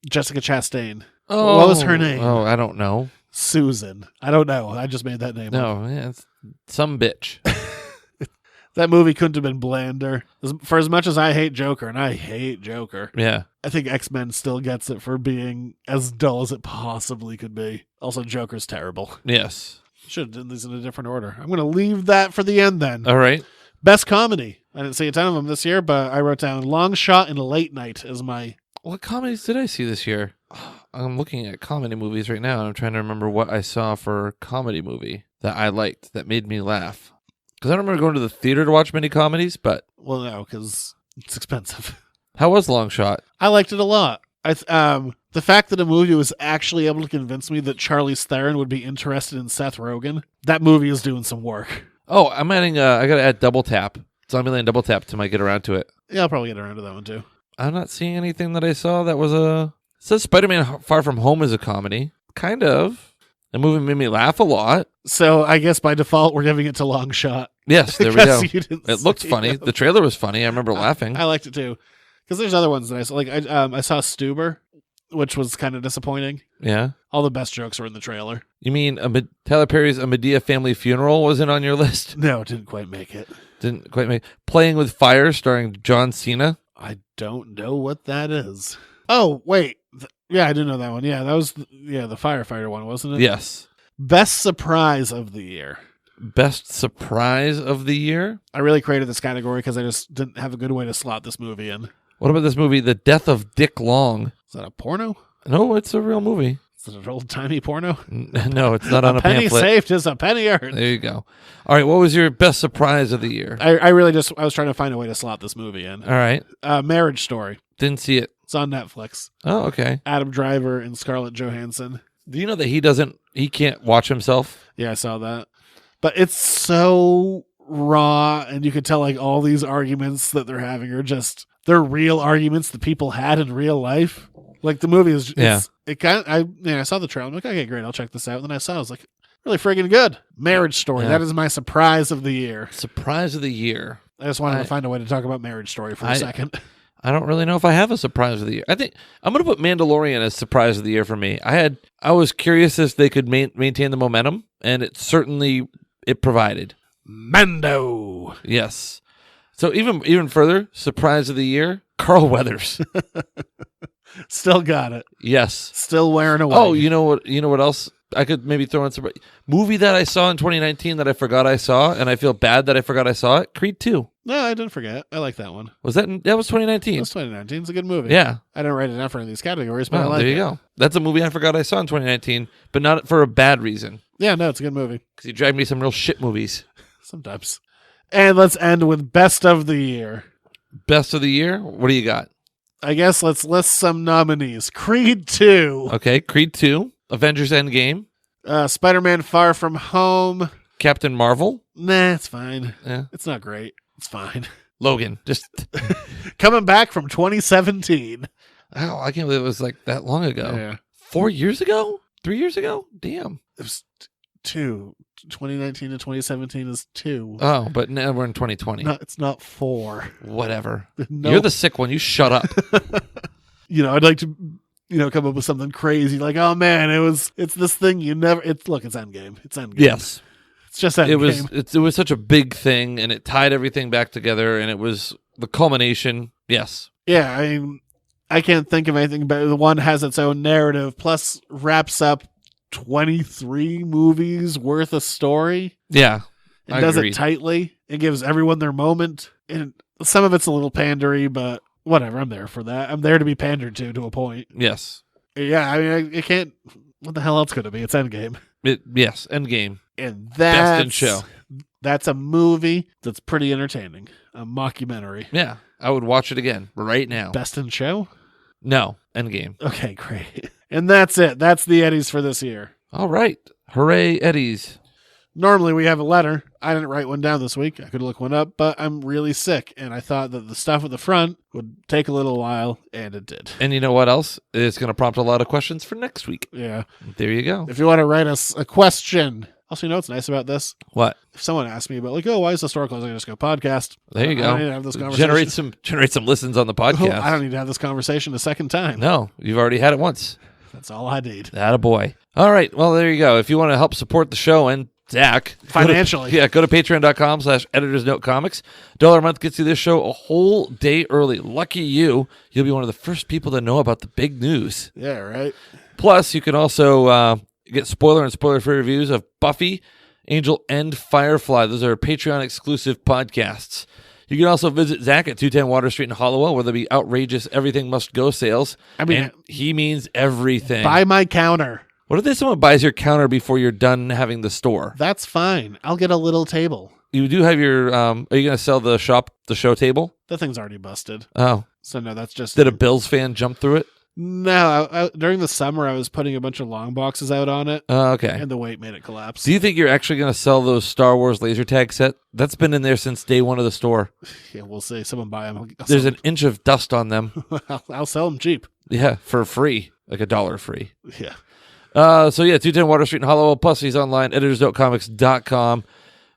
Jessica Chastain. Oh, what was her name? Oh, I don't know. Susan. I don't know. I just made that name up. No, yeah, it's some bitch. That movie couldn't have been blander. For as much as I hate Joker, and I hate Joker, yeah, I think X-Men still gets it for being as dull as it possibly could be. Also, Joker's terrible. Yes. Should have done these in a different order. I'm going to leave that for the end then. All right. Best comedy. I didn't see a ton of them this year, but I wrote down Long Shot and Late Night as my... What comedies did I see this year? I'm looking at comedy movies right now, and I'm trying to remember what I saw for a comedy movie that I liked, that made me laugh. Because I don't remember going to the theater to watch many comedies, but... Well, no, because it's expensive. How was Long Shot? I liked it a lot. The fact that a movie was actually able to convince me that Charlize Theron would be interested in Seth Rogen, that movie is doing some work. Oh, I'm adding... I got to add Double Tap. Zombieland Double Tap to my get around to it. Yeah, I'll probably get around to that one, too. I'm not seeing anything that I saw that was a... It says Spider-Man Far From Home is a comedy. Kind of. The movie made me laugh a lot. So I guess by default, we're giving it to Long Shot. Yes, there we go. It looked funny. It. The trailer was funny. I remember laughing. I liked it too. Because there's other ones that I saw. Like I saw Stuber, which was kind of disappointing. Yeah. All the best jokes are in the trailer. You mean Tyler Perry's A Medea Family Funeral wasn't on your list? No, it didn't quite make it. Didn't quite make Playing with Fire starring John Cena? I don't know what that is. Oh, wait. Yeah, I didn't know that one. Yeah, that was the firefighter one, wasn't it? Yes. Best surprise of the year. Best surprise of the year? I really created this category because I just didn't have a good way to slot this movie in. What about this movie, The Death of Dick Long? Is that a porno? No, it's a real movie. Is it an old-timey porno? No, it's not on a penny pamphlet. Saved is a penny earned. There you go. All right, what was your best surprise of the year? I was trying to find a way to slot this movie in. All right. Marriage Story. Didn't see it. It's on Netflix. Oh, okay. Adam Driver and Scarlett Johansson. Do you know that he can't watch himself? Yeah, I saw that. But it's so raw, and you could tell like all these arguments that they're having are just, they're real arguments that people had in real life. Like the movie is, I saw the trailer. I'm like, okay, great, I'll check this out. And then I was like, really friggin' good. Marriage Story. Yeah. That is my surprise of the year. Surprise of the year. I just wanted to find a way to talk about Marriage Story for a second. I don't really know if I have a surprise of the year. I think I'm going to put Mandalorian as surprise of the year for me. I was curious if they could maintain the momentum, and it provided. Mando. Yes. So even further, surprise of the year, Carl Weathers. Still got it. Yes. Still wearing a wig. Oh, you know what else? I could maybe throw in some movie that I saw in 2019 that I forgot I saw, and I feel bad that I forgot I saw it. Creed 2. No, I didn't forget. I like that one. Was that was 2019? It was 2019. It's a good movie. Yeah. I didn't write it down for any of these categories, but I Oh, like there you it. go. That's a movie I forgot I saw in 2019, but not for a bad reason. Yeah, no, it's a good movie. Because you dragged me some real shit movies. Sometimes. And let's end with best of the year. Best of the year? What do you got? I guess let's list some nominees. Creed 2. Okay, Creed 2, Avengers Endgame, Spider-Man Far From Home. Captain Marvel. Nah, it's fine. Yeah. It's not great. It's fine. Logan. Just Coming back from 2017. oh, I can't believe it was like that long ago. Yeah. 4 years ago? 3 years ago? Damn. It was 2. 2019 to 2017 is 2. Oh, but now we're in 2020. No, it's not 4. Whatever. No. You're the sick one. You shut up. I'd like to, come up with something crazy like, oh man, it's this thing you never. It's Endgame. It's Endgame. Yes. It's just Endgame. It was such a big thing, and it tied everything back together, and it was the culmination. Yes. Yeah, I mean, I can't think of anything better. The one has its own narrative, plus wraps up 23 movies worth of story. Yeah. And does it tightly. It gives everyone their moment. And some of it's a little pandery, but whatever. I'm there for that. I'm there to be pandered to a point. Yes. Yeah, I mean, it can't. What the hell else could it be? It's Endgame. Yes, Endgame. And Best in show. That's a movie that's pretty entertaining. A mockumentary. Yeah, I would watch it again right now. Best in show? No, Endgame. Okay, great. And that's it. That's the Eddies for this year. All right. Hooray, Eddies. Normally we have a letter. I didn't write one down this week. I could look one up, but I'm really sick, and I thought that the stuff at the front would take a little while, and it did. And you know what else? It's going to prompt a lot of questions for next week. Yeah. There you go. If you want to write us a question. Also, you know what's nice about this? What? If someone asks me about, why is the store closing? I just go, podcast. There you go. I don't need to have this conversation. Generate some listens on the podcast. I don't need to have this conversation a second time. No, you've already had it once. That's all I need. Attaboy. All right. Well, there you go. If you want to help support the show and Zach financially, go to patreon.com/editorsnotecomics. $1 a month gets you this show a whole day early. Lucky you. You'll be one of the first people to know about the big news. Yeah, right. Plus, you can also get spoiler and spoiler-free reviews of Buffy, Angel, and Firefly. Those are Patreon-exclusive podcasts. You can also visit Zach at 210 Water Street in Hollowell, where there'll be outrageous Everything Must Go sales. I mean, and he means everything. Buy my counter. What if someone buys your counter before you're done having the store? That's fine. I'll get a little table. You do have your, are you going to sell the show table? The thing's already busted. Oh. So no, that's just... Did a Bills fan jump through it? No, during the summer, I was putting a bunch of long boxes out on it. Okay. And the weight made it collapse. Do you think you're actually going to sell those Star Wars laser tag set? That's been in there since day one of the store. Yeah, we'll see. Someone buy them. There's an inch of dust on them. I'll sell them cheap. Yeah, for free. Like $1 free. Yeah. 210 Water Street in Hollowell. Plus, he's online, editorsnotecomics.com.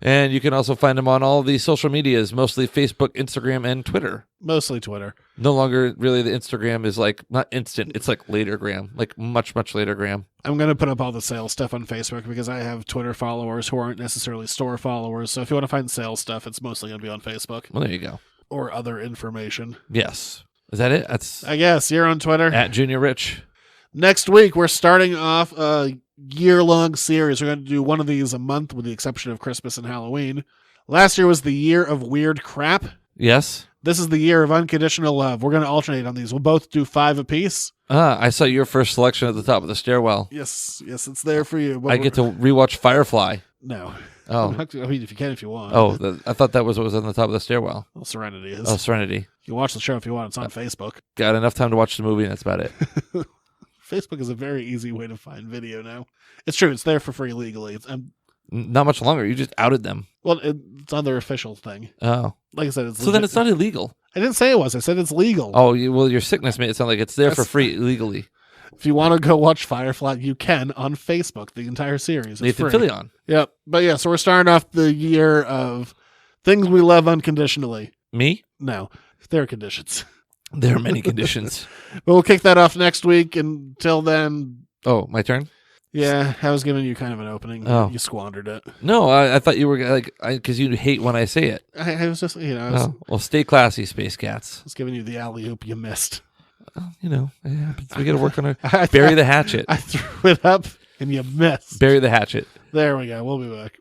And you can also find him on all the social medias, mostly Facebook, Instagram, and Twitter. Mostly Twitter. No longer really the Instagram is like, not instant, it's like latergram, like much, much latergram. I'm going to put up all the sales stuff on Facebook because I have Twitter followers who aren't necessarily store followers. So if you want to find sales stuff, it's mostly going to be on Facebook. Well, there you go. Or other information. Yes. Is that it? I guess. You're on Twitter. At Junior Rich. Next week, we're starting off a year-long series. We're going to do one of these a month with the exception of Christmas and Halloween. Last year was the year of weird crap. Yes. This is the year of unconditional love. We're going to alternate on these. We'll both do 5 apiece. I saw your first selection at the top of the stairwell. Yes, it's there for you. I get to rewatch Firefly. No. Oh. I mean, if you can, if you want. Oh, I thought that was what was on the top of the stairwell. Well, Serenity is. Oh, Serenity. You can watch the show if you want. It's on Facebook. Got enough time to watch the movie, and that's about it. Facebook is a very easy way to find video now. It's true. It's there for free legally. Not much longer. You just outed them. Well, it's on their official thing. Oh. Like I said, it's so then it's not illegal. I didn't say it was. I said it's legal. Oh, well, your sickness made it sound like it's there for free legally. If you want to go watch Firefly, you can on Facebook. The entire series. It's Nathan free. Fillion. Yep. But yeah, so we're starting off the year of things we love unconditionally. Me? No. There are conditions. There are many conditions. But we'll kick that off next week. Until then. Oh, my turn? Yeah, I was giving you kind of an opening. Oh. You squandered it. No, I thought you were like, because you hate when I say it. I was just, Well, stay classy, Space Cats. I was giving you the alley-oop you missed. It happens. We got to work on bury the hatchet. I threw it up and you missed. Bury the hatchet. There we go. We'll be back.